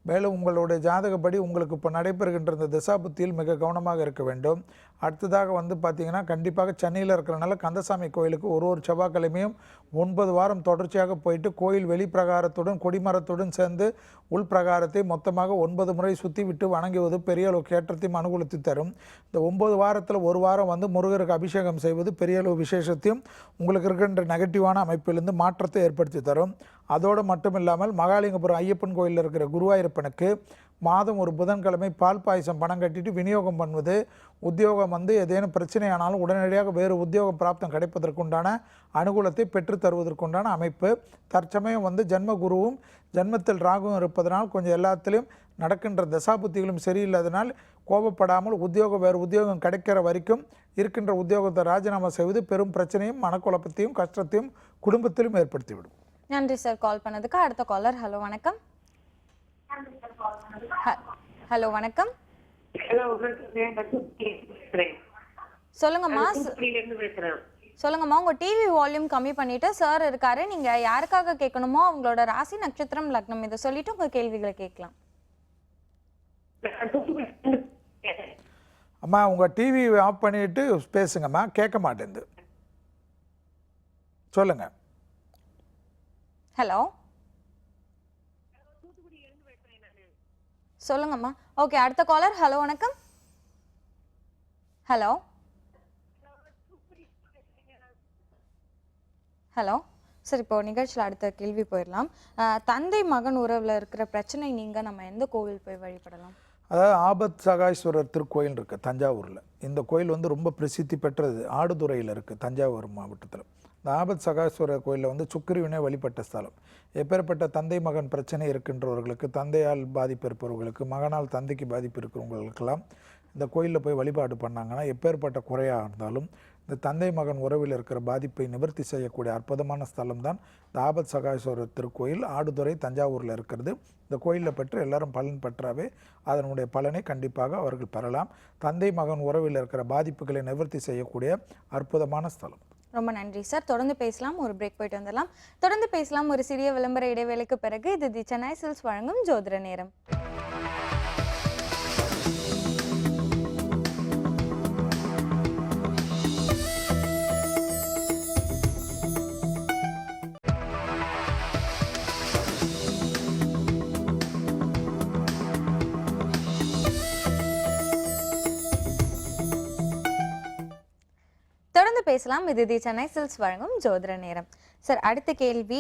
மேலும் உங்களுடைய ஜாதகப்படி உங்களுக்கு இப்போ நடைபெறுகின்ற இந்த திசாபுத்தியில் மிக கவனமாக இருக்க வேண்டும். அடுத்ததாக வந்து பார்த்திங்கன்னா, கண்டிப்பாக சென்னையில் இருக்கிறனால கந்தசாமி கோயிலுக்கு ஒரு செவ்வாய்க்கிழமையும் 9 வாரம் தொடர்ச்சியாக போயிட்டு கோயில் வெளிப்பிரகாரத்துடன் கொடிமரத்துடன் சேர்ந்து உள்பிரகாரத்தை மொத்தமாக 9 முறை சுற்றி விட்டு வணங்குவது பெரிய அளவுக்கு ஏற்றத்தையும் அனுகூலத்தை தரும். இந்த 9 வாரத்தில் 1 வாரம் வந்து முருகருக்கு அபிஷேகம் செய்வது பெரிய அளவு விசேஷத்தையும் உங்களுக்கு இருக்கின்ற நெகட்டிவான அமைப்பிலிருந்து மாற்றத்தை ஏற்படுத்தி தரும். அதோடு மட்டும் இல்லாமல் மகாலிங்கபுரம் ஐயப்பன் கோயிலில் இருக்கிற குருவாயூரப்பனுக்கு மாதம் ஒரு புதன்கிழமை பால் பாயசம் பணம் கட்டிட்டு விநியோகம் பண்ணுவது, உத்தியோகம் வந்து ஏதேனும் பிரச்சனையானாலும் உடனடியாக வேறு உத்தியோக பிராப்தம் கிடைப்பதற்குண்டான அனுகூலத்தை பெற்று தருவதற்குண்டான அமைப்பு. தற்சமயம் வந்து ஜென்ம குருவும் ஜென்மத்தில் ராகுவும் இருப்பதனால் கொஞ்சம் எல்லாத்திலையும் நடக்கின்ற தசாபுத்திகளும் சரியில்லாதனால் கோபப்படாமல் வேறு உத்தியோகம் கிடைக்கிற வரைக்கும் இருக்கின்ற உத்தியோகத்தை ராஜினாமா செய்வது பெரும் பிரச்சனையும் மனக்குழப்பத்தையும் கஷ்டத்தையும் குடும்பத்திலும் ஏற்படுத்திவிடும். நன்றி சார் கால் பண்ணதுக்கு. அடுத்த காலர். ஹலோ வணக்கம். ஹலோ வணக்கம். சொல்லுங்கம்மா. சொல்லுங்கம்மா, உங்க டிவி வால்யூம் கம்மி பண்ணிட்டு சார் இருக்காரு, நீங்க யாருக்காக கேட்கணுமோ அவங்களோட ராசி நட்சத்திரம் லக்னம் இதை சொல்லிட்டு உங்க கேள்விகளை கேட்கலாம். அம்மா உங்க டிவி ஆஃப் பண்ணிட்டு பேசுங்கம்மா, கேட்க மாட்டேங்குது. சொல்லுங்க. ஹலோ சொல்லுங்கம்மா. ஓகே, அடுத்த காலர். ஹலோ வணக்கம். ஹலோ ஹலோ சார், இப்போ நிகழ்ச்சியில் அடுத்த கேள்வி போயிடலாம். தந்தை மகன் உறவில் இருக்கிற பிரச்சனை நீங்க நம்ம எந்த கோவில் போய் வழிபடலாம்? அதாவது ஆபத் சகாயேஸ்வரர் திருக்கோயில் இருக்குது தஞ்சாவூரில். இந்த கோயில் வந்து ரொம்ப பிரசித்தி பெற்றது, ஆடுதுறையில் இருக்குது தஞ்சாவூர் மாவட்டத்தில். இந்த ஆபத் சகாயேஸ்வரர் கோயிலில் வந்து சுக்கிரவினை வழிபட்ட ஸ்தலம். எப்பேற்பட்ட தந்தை மகன் பிரச்சனை இருக்கின்றவர்களுக்கு, தந்தையால் பாதிப்பு இருப்பவர்களுக்கு, மகனால் தந்தைக்கு பாதிப்பு இருக்கிறவங்களுக்கெல்லாம் இந்த கோயிலில் போய் வழிபாடு பண்ணாங்கன்னா எப்பேற்பட்ட குறையாக இருந்தாலும் இந்த தந்தை மகன் உறவில் இருக்கிற பாதிப்பை நிவர்த்தி செய்யக்கூடிய அற்புதமான ஸ்தலம் தான் இந்த ஆபத் சகாயேஸ்வரர் திருக்கோயில், ஆடுதுறை, தஞ்சாவூரில் இருக்கிறது. இந்த கோயிலில் பெற்று எல்லாரும் பலன் பெற்றாவே அதனுடைய பலனை கண்டிப்பாக அவர்கள் பெறலாம். தந்தை மகன் உறவில் இருக்கிற பாதிப்புகளை நிவர்த்தி செய்யக்கூடிய அற்புதமான ஸ்தலம். ரொம்ப நன்றி சார். தொடர்ந்து பேசலாம், ஒரு பிரேக் போயிட்டு வந்துடலாம். தொடர்ந்து பேசலாம் ஒரு சிறிய விளம்பர இடைவேளைக்கு பிறகு. இது தி சென்னை சில்க்ஸ் வழங்கும் ஜோதிட நேரம். தொடர்ந்து பேசலாம். இது தி சென்னை சில்க்ஸ் வழங்கும் ஜோதிட நேரம். சார், அடுத்த கேள்வி,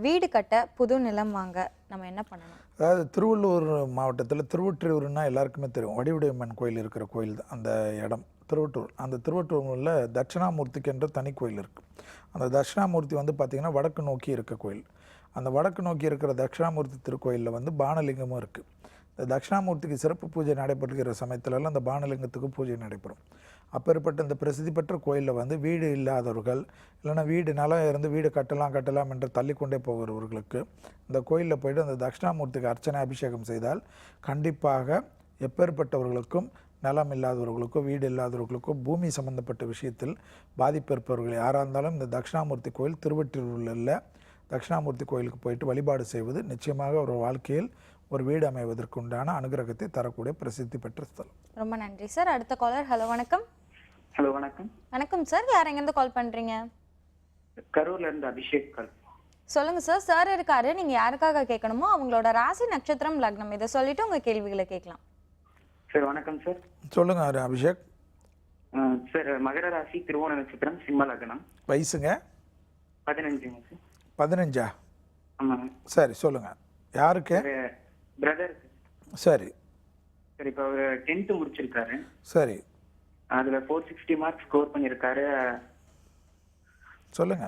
வீடு கட்ட புது நிலம் வாங்க நம்ம என்ன பண்ணணும்? அதாவது திருவள்ளூர் மாவட்டத்தில் திருவொற்றியூர்னா எல்லாருக்குமே தெரியும், வடிவுடையம்மன் கோயில் இருக்கிற கோயில் தான் அந்த இடம். திருவொற்றூர், அந்த திருவொற்றூரில் தட்சிணாமூர்த்திக்கு என்ற தனி கோயில் இருக்குது. அந்த தட்சிணாமூர்த்தி வந்து பார்த்திங்கன்னா வடக்கு நோக்கி இருக்க கோயில். அந்த வடக்கு நோக்கி இருக்கிற தட்சிணாமூர்த்தி திருக்கோயிலில் வந்து பானலிங்கமும் இருக்குது. இந்த தட்சிணாமூர்த்திக்கு சிறப்பு பூஜை நடைபெறுகிற சமயத்துலலாம் அந்த பானலிங்கத்துக்கு பூஜை நடைபெறும். அப்பேற்பட்ட இந்த பிரசித்தி பெற்ற கோயிலில் வந்து வீடு இல்லாதவர்கள், இல்லைனா வீடு நிலம் இருந்து வீடு கட்டலாம் என்று தள்ளிக்கொண்டே போகிறவர்களுக்கு இந்த கோயிலில் போய்ட்டு அந்த தட்சிணாமூர்த்திக்கு அர்ச்சனை அபிஷேகம் செய்தால் கண்டிப்பாக எப்பேற்பட்டவர்களுக்கும், நிலம் இல்லாதவர்களுக்கோ வீடு இல்லாதவர்களுக்கோ பூமி சம்பந்தப்பட்ட விஷயத்தில் பாதிப்பு இருப்பவர்கள் யாராக இருந்தாலும் இந்த தட்சிணாமூர்த்தி கோயில் திருவொற்றியூரில் உள்ள தட்சிணாமூர்த்தி கோயிலுக்கு போயிட்டு வழிபாடு செய்வது நிச்சயமாக ஒரு வாழ்க்கையில் ஒரு வீடு அமைவதற்கு உண்டான அனுகிரகத்தை தரக்கூடிய பிரசித்தி பெற்ற ஸ்தலம். ரொம்ப நன்றி சார். அடுத்த காலர். ஹலோ, வணக்கம். ஹலோ, வணக்கம். வணக்கம் சார், யார் எங்கேருந்து கால் பண்ணுறீங்க? கரூர்ல இருந்து அபிஷேக் கால். சொல்லுங்க சார். சார் இருக்காரு, நீங்க யாருக்காக கேட்கணுமோ அவங்களோட ராசி, நட்சத்திரம், லக்னம் இதை சொல்லிட்டு உங்க கேள்விகளை கேட்கலாம். சார் வணக்கம் சார். சொல்லுங்க அபிஷேக். சார் மகர ராசி, திருவோண நட்சத்திரம், சிம்ம லக்னம். வயசுங்க? 15ங்க சார். 15? ஆமாங்க. சரி, சொல்லுங்க. யாருக்கு? பிரதர். சரி சார், இப்போ அவர் 10th முடிச்சிருக்காரு. சரி, அதுல 460 மார்க்ஸ் ஸ்கோர் பண்ணியிருக்காரு. சொல்லுங்க.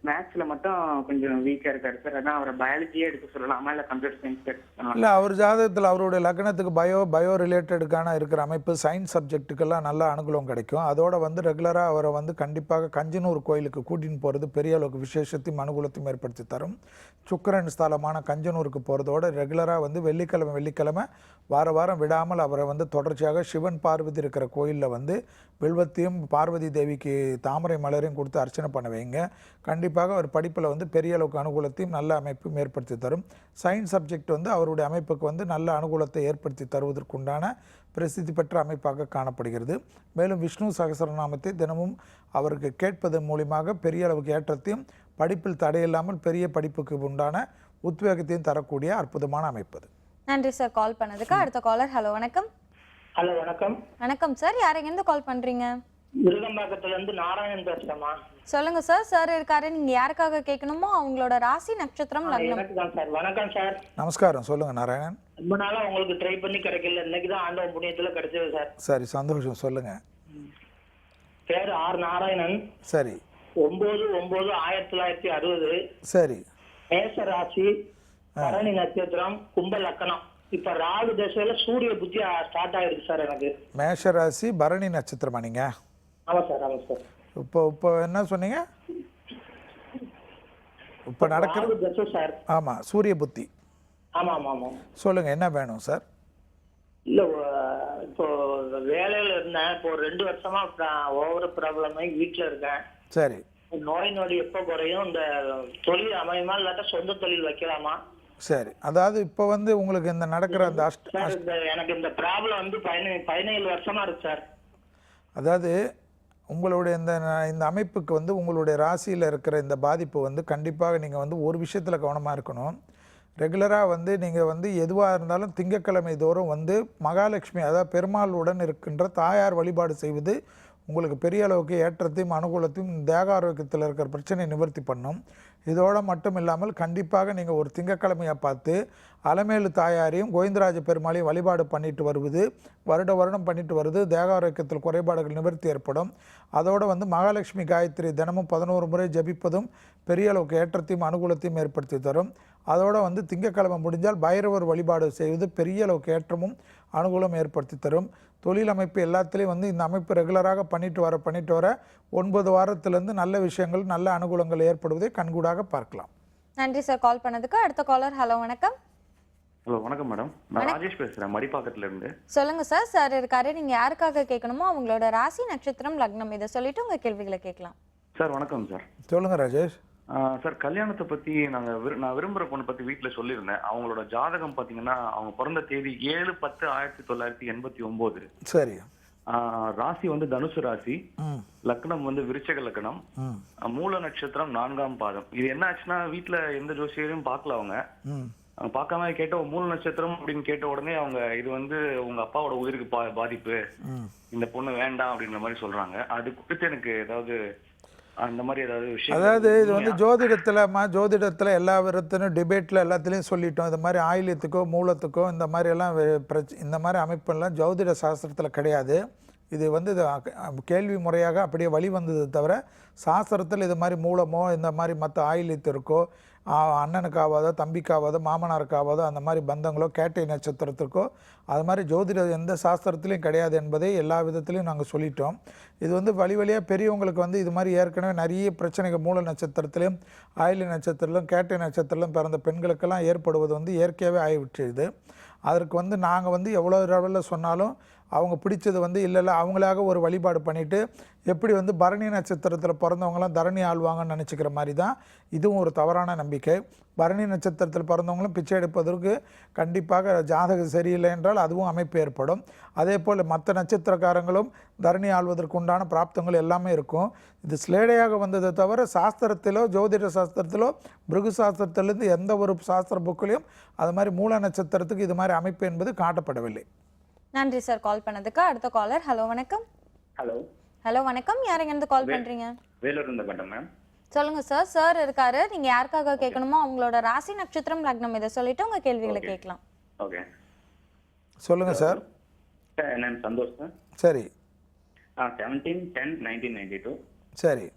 மேத்ஸ்ல மட்டும் கொஞ்சம் வீக்கா இருக்காரு சார். அதான் அவரை பயாலஜியே எடுக்க சொல்லலாமா இல்ல கம்ப்யூட்டர் சயின்ஸ் எடுக்க? இல்லை, அவர் ஜாதகத்தில் அவருடைய லக்னத்துக்கு பயோ ரிலேட்டடுக்கான இருக்கிற அமைப்பு, சயின்ஸ் சப்ஜெக்ட்டுக்கெல்லாம் நல்ல அனுகூலம் கிடைக்கும். அதோட வந்து ரெகுலராக அவரை வந்து கண்டிப்பாக கஞ்சனூர் கோயிலுக்கு கூட்டின்னு போகிறது பெரிய அளவுக்கு விசேஷத்தையும் அனுகூலத்தையும் ஏற்படுத்தி தரும். சுக்கிரன் ஸ்தலமான கஞ்சனூருக்கு போகிறதோட ரெகுலராக வந்து வெள்ளிக்கிழமை வாரம் விடாமல் அவரை வந்து தொடர்ச்சியாக சிவன் பார்வதி இருக்கிற கோயிலில் வந்து வில்வத்தையும் பார்வதி தேவிக்கு தாமரை மலரையும் கொடுத்து அர்ச்சனை பண்ண வைங்க. கண்டிப்பாக அவர் படிப்பில் வந்து பெரிய அளவுக்கு அனுகூலத்தையும் நல்ல அமைப்பும் ஏற்படுத்தி தரும். சயின்ஸ் சப்ஜெக்ட் வந்து அவருடைய அமைப்புக்கு வந்து நல்ல அனுகூலத்தை ஏற்படுத்தி தருவதற்குண்டான பிரசித்தி பெற்ற அமைப்பாக காணப்படுகிறது. மேலும் விஷ்ணு சகஸ்ரநாமத்தை தினமும் அவருக்கு கேட்பதன் மூலியமாக பெரிய அளவுக்கு ஏற்றத்தையும் படிப்பில் தடையில்லாமல் பெரிய படிப்புக்கு உண்டான உத்வேகத்தையும் தரக்கூடிய அற்புதமான அமைப்பு. நன்றி சார் கால் பண்ணதுக்கு. அடுத்த காலர். ஹலோ, வணக்கம். ஹலோ, வணக்கம். வணக்கம் சார், யார் எங்கேருந்து கால் பண்றீங்க? விருகம்பாக்கத்துல இருந்து நாராயணன் பேசுறேம்மா. சொல்லுங்க சார். சார் இருக்காரு, நீங்க யாருக்காக கேட்கணுமோ அவங்களோட ராசி, நட்சத்திரம், லக்னம். எனக்கு தான் சார். வணக்கம் சார். நமஸ்காரம். சொல்லுங்க நாராயணன். ரொம்ப நாளா உங்களுக்கு ட்ரை பண்ணி கிடைக்கல, இன்னைக்கு தான் ஆண்டவன் புண்ணியத்துல கிடைச்சது சார். சரி, சந்தோஷம். சொல்லுங்க. பேர் ஆர் நாராயணன். சரி. 9/9/1960. சரி. மேஷ ராசி, பரணி நட்சத்திரம், கும்ப லக்கணம். இப்ப ராகு தசையில சூரிய புத்தி ஸ்டார்ட் ஆயிருக்கு சார் எனக்கு. மேஷ ராசி, பரணி நட்சத்திரமா நீங்க? ஆமா சார், ஆமா சார். இப்போ என்ன சொன்னீங்க? இப்போ நடக்கிறது தசை சார். ஆமா, சூரிய புத்தி. ஆமா ஆமா ஆமா. சொல்லுங்க, என்ன வேணும் சார்? இல்ல, இப்போ வேலையில இருந்தேன். இப்போ 2 வருஷமா ஓவர் ப்ராப்ளம் ஆகி வீட்டுல இருக்கேன். சரி. நோய் நொடி எப்போ குறையும்? இந்த தொழில் அமையுமா இல்லாட்டா சொந்த தொழில் வைக்கலாமா? சரி, அதாவது இப்போ வந்து உங்களுக்கு இந்த நடக்கிற அந்த எனக்கு இந்த ப்ராப்ளம் வந்து 17 வருஷமா இருக்கு சார். அதாவது உங்களுடைய இந்த அமைப்புக்கு வந்து உங்களுடைய ராசியில் இருக்கிற இந்த பாதிப்பு வந்து கண்டிப்பாக நீங்கள் வந்து ஒரு விஷயத்தில் கவனமாக இருக்கணும். ரெகுலராக வந்து நீங்கள் வந்து எதுவாக இருந்தாலும் திங்கட்கிழமை தோறும் வந்து மகாலட்சுமி, அதாவது பெருமாளுடன் இருக்கின்ற தாயார் வழிபாடு செய்வது உங்களுக்கு பெரிய அளவுக்கு ஏற்றத்தையும் அனுகூலத்தையும் தேக ஆரோக்கியத்தில் இருக்கிற பிரச்சனையை நிவர்த்தி பண்ணும். இதோடு மட்டும் இல்லாமல் கண்டிப்பாக நீங்கள் ஒரு திங்கட்கிழமையை பார்த்து அலமேலு தாயாரையும் கோவிந்தராஜ பெருமாளையும் வழிபாடு பண்ணிட்டு வருவது, வருடம் பண்ணிட்டு வருது, தேக ஆரோக்கியத்தில் குறைபாடுகள் நிவர்த்தி ஏற்படும். அதோடு வந்து மகாலட்சுமி காயத்ரி தினமும் 11 முறை ஜபிப்பதும் பெரிய அளவுக்கு ஏற்றத்தையும் அனுகூலத்தையும் ஏற்படுத்தி தரும். அதோடு வந்து திங்கட்கிழமை முடிஞ்சால் பைரவர் வழிபாடு செய்வது பெரிய அளவுக்கு ஏற்றமும் அனுகூலம் ஏற்படுத்தி தரும். தொழில் அமைப்பு எல்லாத்துலேயும் வந்து இந்த அமைப்பு ரெகுலராக பண்ணிட்டு வர 9 வாரத்திலேருந்து நல்ல விஷயங்கள், நல்ல அனுகூலங்கள் ஏற்படுவதை கண்கூடாக பார்க்கலாம். நன்றி சார் கால் பண்ணதுக்கு. அடுத்த காலர். ஹலோ, வணக்கம். ஹலோ, வணக்கம் மேடம். நான் ராஜேஷ் பேசுறேன், மடிப்பாக்கத்துல இருந்து. சொல்லுங்க சார். சார் இருக்காரு, நீங்க யாருக்காக கேட்கணுமோ அவங்களோட ராசி, நட்சத்திரம், லக்னம் இதை சொல்லிட்டு உங்க கேள்விகளை கேட்கலாம். சார் வணக்கம் சார். சொல்லுங்க ராஜேஷ். சார், கல்யாணத்தை பத்தி நான் விரும்புற பொண்ணை பத்தி வீட்டுல சொல்லியிருந்தேன். அவங்களோட ஜாதகம் பாத்தீங்கன்னா அவங்க பிறந்த தேதி 7/10/1989. சரி. ராசி வந்து தனுசு ராசி, லக்னம் வந்து விருச்சக லக்னம், மூல நட்சத்திரம் 4ஆம் பாதம். இது என்ன ஆச்சுன்னா வீட்டுல எந்த ஜோசியரையும் பார்க்கல அவங்க. அவங்க பார்க்காம கேட்ட மூல நட்சத்திரம் அப்படின்னு கேட்ட உடனே அவங்க இது வந்து உங்க அப்பாவோட உயிருக்கு பாதிப்பு, இந்த பொண்ணு வேண்டாம் அப்படின்ற மாதிரி சொல்றாங்க. அது குறித்து எனக்கு ஏதாவது அந்த மாதிரி ஏதாவது விஷயம்? அதாவது இது வந்து ஜோதிடத்தில் எல்லா விதத்திலும் டிபேட்டில் எல்லாத்துலேயும் சொல்லிட்டோம். இது மாதிரி ஆயில்யத்துக்கோ மூலத்துக்கோ இந்த மாதிரி எல்லாம் இந்த மாதிரி அமைப்பெல்லாம் ஜோதிட சாஸ்திரத்தில் கிடையாது. இது வந்து கேள்வி முறையாக அப்படியே வழி வந்தது தவிர சாஸ்திரத்தில் இது மாதிரி மூலமோ இந்த மாதிரி மற்ற ஆயில்யத்திற்கோ அண்ணனுக்காவதோ தம்பிக்காவதோ மாமனாருக்காவதோ அந்த மாதிரி பந்தங்களோ கேட்டை நட்சத்திரத்திற்கோ அது மாதிரி ஜோதிட எந்த சாஸ்திரத்துலேயும் கிடையாது என்பதை எல்லா விதத்துலையும் நாங்கள் சொல்லிட்டோம். இது வந்து வழியாக பெரியவங்களுக்கு வந்து இது மாதிரி ஏற்கனவே நிறைய பிரச்சனைகள் மூல நட்சத்திரத்திலையும் ஆயில்ய நட்சத்திரத்திலும் கேட்டை நட்சத்திரத்திலும் பிறந்த பெண்களுக்கெல்லாம் ஏற்படுவது வந்து இயற்கையாகவே ஆகிவிட்டுது. அதற்கு வந்து நாங்கள் வந்து எவ்வளோ லெவலில் சொன்னாலும் அவங்க பிடிச்சது வந்து இல்லை அவங்களாக ஒரு வழிபாடு பண்ணிவிட்டு எப்படி வந்து பரணி நட்சத்திரத்தில் பிறந்தவங்களாம் தரணி ஆள்வாங்கன்னு நினச்சிக்கிற மாதிரி தான் இதுவும் ஒரு தவறான நம்பிக்கை. பரணி நட்சத்திரத்தில் பிறந்தவங்களும் பிச்சை எடுப்பதற்கு கண்டிப்பாக ஜாதகம் சரியில்லை என்றால் அதுவும் அமைப்பு ஏற்படும். அதே போல் மற்ற நட்சத்திரக்காரங்களும் தரணி ஆள்வதற்கு உண்டான பிராப்தங்கள் எல்லாமே இருக்கும். இது ஸ்லேடையாக வந்ததை தவிர சாஸ்திரத்திலோ ஜோதிட சாஸ்திரத்திலோ பிருகு சாஸ்திரத்திலேருந்து எந்த ஒரு சாஸ்திர புக்கிலையும் அது மாதிரி மூல நட்சத்திரத்துக்கு இது மாதிரி அமைப்பு என்பது காட்டப்படவில்லை. நன்றி சார் கால் பண்ணதுக்கு. அடுத்த காலர். ஹலோ வணக்கம். ஹலோ வணக்கம், யார் எங்க இருந்து கால் பண்றீங்க? வேலூர் இருந்து பண்றேன் மேம். சொல்லுங்க சார். சார் இருக்காரு, நீங்க யாருக்காக கேட்கணுமோ அவங்களோட ராசி நட்சத்திரம் லக்னம் இதை சொல்லிட்டு உங்க கேள்விகளை கேட்கலாம். ஓகே சொல்லுங்க சார். நான் சந்தோஷ் சார். சரி. 17/10/1992. சரி.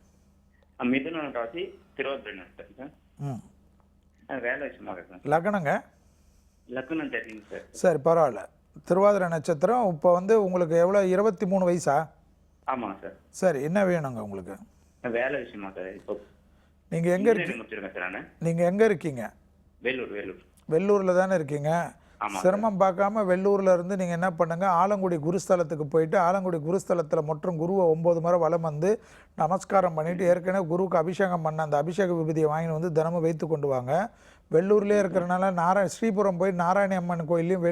மிதுன ராசி திருவாதிரை நட்சத்திரம் சார். வேலை விஷயமாக சார். லக்னங்க? லக்னம் தெரியுங்க சார். சரி, பரவாயில்ல. திருவாதிரை நட்சத்திரம். இப்போ வந்து உங்களுக்கு எவ்வளோ, 23 வயசா? ஆமாம் சார். சரி, என்ன வேணுங்க உங்களுக்கு? வேலை விஷயமா சார். இப்போ நீங்கள் எங்கே இருக்கீங்க? நீங்கள் எங்கே இருக்கீங்க? வெள்ளூரில் தானே இருக்கீங்க? சிரமம் பார்க்காம வெள்ளூரில் இருந்து நீங்கள் என்ன பண்ணுங்கள், ஆலங்குடி குருஸ்தலத்துக்கு போயிட்டு ஆலங்குடி குருஸ்தலத்தில் மற்றும் குருவை 9 முறை வலம் வந்து நமஸ்காரம் பண்ணிவிட்டு ஏற்கனவே குருவுக்கு அபிஷேகம் பண்ண அந்த அபிஷேக விபூதியை வாங்கி வந்து தினமும் வைத்து கொண்டு வாங்க. வெள்ளூர்லேயே இருக்கிறனால ஸ்ரீபுரம் போய் நாராயணி அம்மன் கோயிலையும்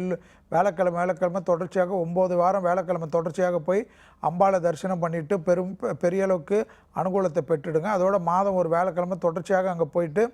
வேலைக்கிழமை தொடர்ச்சியாக 9 வாரம் வேலைக்கிழமை தொடர்ச்சியாக போய் அம்பாளை தரிசனம் பண்ணிவிட்டு பெரிய அளவுக்கு அனுகூலத்தை பெற்றுடுங்க. அதோட மாதம் ஒரு வேலைக்கிழமை தொடர்ச்சியாக அங்கே போயிட்டு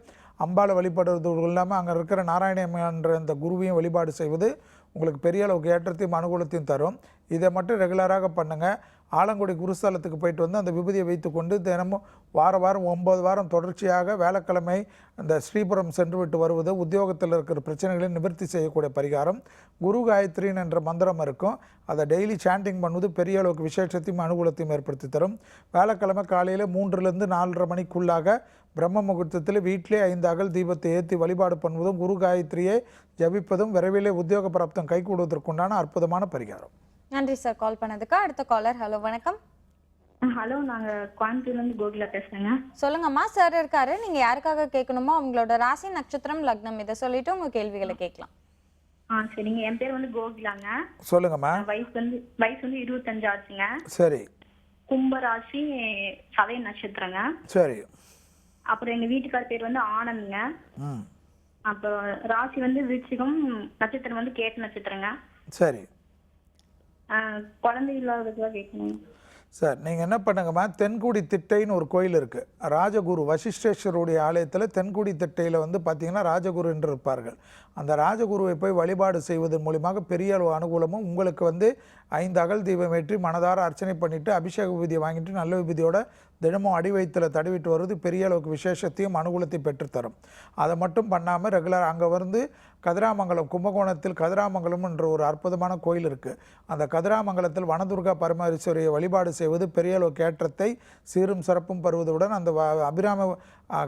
அம்பாளை வழிபடுறது இல்லாமல் அங்கே இருக்கிற நாராயணி அம்மன்ற இந்த குருவையும் வழிபாடு செய்வது உங்களுக்கு பெரிய அளவுக்கு ஏற்றத்தையும் அனுகூலத்தையும் தரும். இதை மட்டும் ரெகுலராக பண்ணுங்கள். ஆலங்குடி குருஸ்தலத்துக்கு போயிட்டு வந்து அந்த விபூதியை வைத்து கொண்டு தினமும் வாரம் 9 வாரம் தொடர்ச்சியாக வேலைக்கிழமை அந்த ஸ்ரீபுரம் சென்று விட்டு வருவது உத்தியோகத்தில் இருக்கிற பிரச்சனைகளை நிவர்த்தி செய்யக்கூடிய பரிகாரம். குரு காயத்ரின்னு என்ற மந்திரம் இருக்கும். அதை டெய்லி சாண்டிங் பண்ணுவது பெரிய அளவுக்கு விசேஷத்தையும் அனுகூலத்தையும் ஏற்படுத்தி தரும். வேலைக்கிழமை காலையில் 3லிருந்து 4:30 மணிக்குள்ளாக பிரம்ம முகூர்த்தத்தில் வீட்டிலே 5 அகல் தீபத்தை ஏற்றி வழிபாடு பண்ணுவதும் குரு காயத்ரியை ஜபிப்பதும் விரைவிலே உத்தியோக பிராப்தம் கைகூடுவதற்குண்டான அற்புதமான பரிகாரம். நன்றி சார் கால் பண்ணதுக்கு. அடுத்த காலர். ஹலோ வணக்கம். ஹலோ, நாங்க கோயம்புத்தூர்ல இருந்து கோகிலா பேசுறேங்க. சொல்லுங்கம்மா. சார் இருக்காரு, நீங்க யாருக்காக கேட்கணுமோ அவங்களோட ராசி நட்சத்திரம் லக்னம் இதை சொல்லிட்டு உங்க கேள்விகளை கேட்கலாம். சரிங்க. என் பேர் வந்து கோகிலாங்க. சொல்லுங்கம்மா. வயசு வந்து 25 ஆச்சுங்க. சரி. கும்பராசி சதய நட்சத்திரங்க. சரி. அப்புறம் எங்க வீட்டுக்கார பேர் வந்து ஆனந்துங்க. அப்புறம் ராசி வந்து விருச்சிகம், நட்சத்திரம் வந்து கேட்ட நட்சத்திரங்க. சரி. குழந்தை இல்லாததுக்காக கேட்கணும் சார். நீங்கள் என்ன பண்ணுங்கம்மா, தென்குடி திட்டைன்னு ஒரு கோயில் இருக்குது. ராஜகுரு வசிஷ்டேஸ்வருடைய ஆலயத்தில் தென்குடி திட்டையில் வந்து பார்த்திங்கன்னா ராஜகுரு என்று இருப்பார்கள். அந்த ராஜகுருவை போய் வழிபாடு செய்வதன் மூலியமாக பெரிய அளவு அனுகூலமும் உங்களுக்கு வந்து 5 அகல் தீபம் ஏற்றி மனதார அர்ச்சனை பண்ணிவிட்டு அபிஷேக விபூதியை வாங்கிட்டு நல்ல விபூதியோட தினமும் அடி வயிற்றில் தடவிட்டு வருவது பெரிய அளவுக்கு விசேஷத்தையும் அனுகூலத்தை பெற்றுத்தரும். அதை மட்டும் பண்ணாமல் ரெகுலர் அங்கே வந்து கதிராமங்கலம், கும்பகோணத்தில் கதிராமங்கலம் என்ற ஒரு அற்புதமான கோயில் இருக்குது. அந்த கதிராமங்கலத்தில் வனதுர்கா பரமேஸ்வரியை வழிபாடு செய்வது பெரிய அளவுக்கு ஏற்றத்தை சீரும் சிறப்பும் பெறுவதுடன் அந்த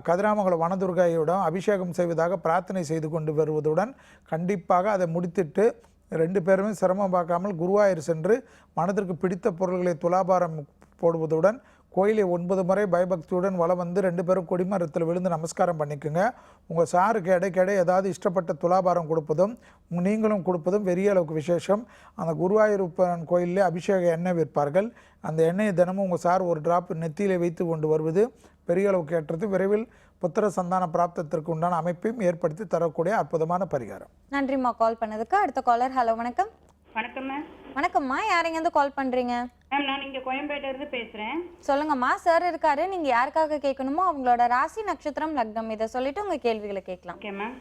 கதிராமங்கலம் வனதுர்காயுடன் அபிஷேகம் செய்வதாக பிரார்த்தனை செய்து கொண்டு வருவதுடன் கண்டிப்பாக அதை முடித்துட்டு 2 பேருமே சிரமம் பார்க்காமல் குருவாயூர் சென்று மனதிற்கு பிடித்த பொருள்களை துலாபாரம் போடுவதுடன் கோயிலை 9 முறை பயபக்தியுடன் வலம் வந்து 2 பேரும் கொடிமரத்தில் விழுந்து நமஸ்காரம் பண்ணிக்கோங்க. உங்கள் சாருக்கு இடைக்கிடை ஏதாவது இஷ்டப்பட்ட துலாபாரம் கொடுப்பதும் நீங்களும் கொடுப்பதும் பெரிய அளவுக்கு விசேஷம். அந்த குருவாயூரப்பன் கோயிலே அபிஷேக எண்ணெய் விற்பார்கள். அந்த எண்ணெயை தினமும் உங்கள் சார் ஒரு டிராப் நெத்தியிலே வைத்து கொண்டு வருவது பெரிய அளவுக்கு ஏற்றது விரைவில் புத்திர சந்தான பிராப்தத்திற்கு உண்டான அமைப்பையும் ஏற்படுத்தி தரக்கூடிய அற்புதமான பரிகாரம். நன்றிம்மா கால் பண்ணதுக்கு. அடுத்த காலர். ஹலோ வணக்கம். வணக்கம் மேம். வணக்கம்மா, யார் எங்க இருந்து கால் பண்றீங்க? மேம், நான் இங்க கோயம்பேட்டில இருந்து பேசுறேன். சொல்லுங்கம்மா. சார் இருக்காரு, நீங்க யாருக்காக கேட்கணுமோ அவங்களோட ராசி நட்சத்திரம் லக்னம் இதை சொல்லிட்டு உங்க கேள்விகளை கேட்கலாம். Okay ma'am.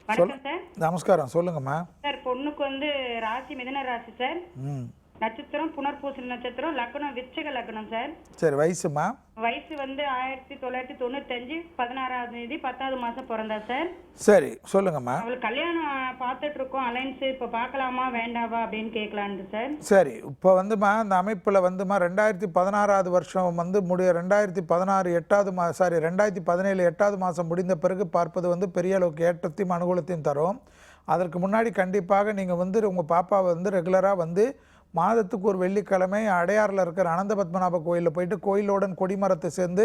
வணக்கம் சார். நமஸ்காரம், சொல்லுங்கம்மா. சார் பொண்ணுக்கு வந்து ராசி மிதுன ராசி சார். ம். நட்சத்திரம் புனர்பூசணி நட்சத்திரம், லக்னம் விருச்சிக லக்னம் சார். சரி, வயசுமா? வயசு வந்து 1995 16ஆம் தேதி 10வது மாசம் பிறந்தா சார். சரி, சொல்லுங்கம்மா. அவளுக்கு கல்யாணம் பார்த்துட்டு இருக்கோம், அலைன்ஸ் இப்போ பார்க்கலாமா வேண்டாவா அப்படின்னு கேட்கலான்னு சார். சரி, இப்போ வந்துமா இந்த அமைப்பில் வந்துமா 2016 வருஷம் வந்து 2016 2017 8வது மாதம் முடிந்த பிறகு பார்ப்பது வந்து பெரிய அளவுக்கு ஏற்றத்தையும் அனுகூலத்தையும் தரும். அதற்கு முன்னாடி கண்டிப்பாக நீங்கள் வந்து உங்கள் பாப்பாவை வந்து ரெகுலராக வந்து மாதத்துக்கு ஒரு வெள்ளிக்கிழமை அடையாறில் இருக்கிற அனந்த பத்மநாப கோயிலில் போயிட்டு கோயிலுடன் கொடிமரத்தை சேர்ந்து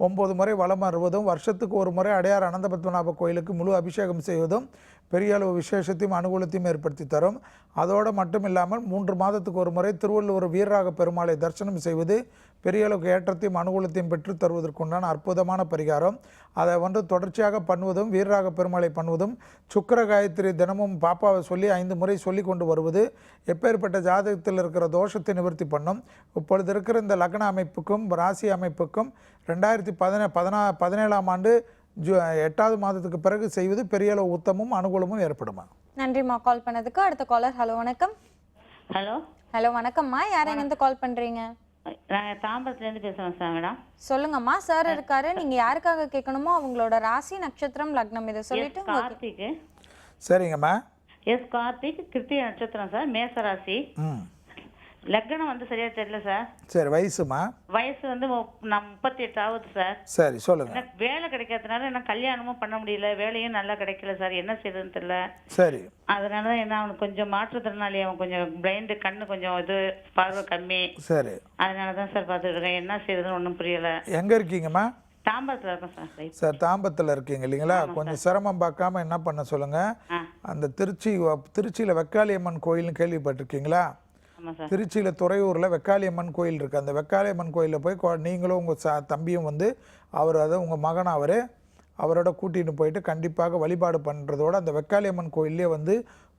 9 முறை வலம் வருவதும், வருஷத்துக்கு ஒரு முறை அடையாறு அனந்த பத்மநாப கோயிலுக்கு முழு அபிஷேகம் செய்வதும் பெரிய அளவு விசேஷத்தையும் அனுகூலத்தையும் ஏற்படுத்தி தரும். அதோடு மட்டும் இல்லாமல் 3 மாதத்துக்கு ஒரு முறை திருவள்ளுவர் வீரராக பெருமாளை தரிசனம் செய்வது பெரிய அளவுக்கு ஏற்றத்தையும் அனுகூலத்தையும் பெற்று தருவதற்குண்டான அற்புதமான பரிகாரம். அதை வந்து தொடர்ச்சியாக பண்ணுவதும், வீரராக பெருமாளை பண்ணுவதும், சுக்கிர காயத்ரி தினமும் பாப்பாவை சொல்லி 5 முறை சொல்லி கொண்டு வருவது எப்பேற்பட்ட ஜாதகத்தில் இருக்கிற தோஷத்தை நிவர்த்தி பண்ணும். இப்பொழுது இருக்கிற இந்த லக்ன அமைப்புக்கும் ராசி அமைப்புக்கும் 2017ஆம் ஆண்டு 8வது மாதத்துக்கு பிறகு செய்வது பெரிய அளவு உத்தமும் அனுகூலமும் ஏற்படுமா. நன்றிம்மா கால் பண்ணதுக்கு. அடுத்த காலர். ஹலோ வணக்கம். ஹலோ வணக்கம்மா, யார் எங்கேருந்து கால் பண்றீங்க? நான் தாம்பரத்துலேருந்து பேசுகிறேன் சார். மேடம் சொல்லுங்கம்மா. சார் இருக்காரு, நீங்க யாருக்காக கேட்கணுமோ அவங்களோட ராசி நட்சத்திரம் லக்னம் இதை சொல்லிட்டு கார்த்திக். சரிங்கம்மா. எஸ் கார்த்திக், கிருத்திகை நட்சத்திரம் சார், மேசராசி. லக்னம் வந்து சரியா தெரியல சார். சரி, வயசுமா? வயசு வந்து 38 ஆகுது சார். சரி, சொல்லுங்க. எனக்கு வேலை கிடைக்காதனால எனக்கு கல்யாணமும் பண்ண முடியல, வேலையும் நல்லா கிடைக்கல சார். என்ன செய்யறதுன்னு தெரியல. சரி. அதனால தான் என்ன, அவனுக்கு கொஞ்சம் மாற்றுத்திறனாளி, அவன் கொஞ்சம் பிளைண்டு, கண்ணு கொஞ்சம் இது பார்வை கம்மி. சரி. அதனால தான் சார் பார்த்துட்டு இருக்கேன். என்ன செய்யறதுன்னு ஒன்றும் புரியல. எங்க இருக்கீங்கம்மா? தாம்பரத்தில் இருக்கேன் சார். சார், தாம்பரத்தில் இருக்கீங்க இல்லைங்களா? கொஞ்சம் சிரமம் பார்க்காம என்ன பண்ண சொல்லுங்க. அந்த திருச்சியில் வெக்காளியம்மன் கோயில்னு கேள்விப்பட்டிருக்கீங்களா? திருச்சியில் துறையூரில் வெக்காளியம்மன் கோயில் இருக்குது. அந்த வெக்காளியம்மன் கோயிலில் போய் நீங்களும் உங்கள் தம்பியும் வந்து உங்கள் மகன் அவரோட கூட்டிகிட்டு போயிட்டு கண்டிப்பாக வழிபாடு பண்ணுறதோடு அந்த வெக்காளியம்மன் கோயிலே வந்து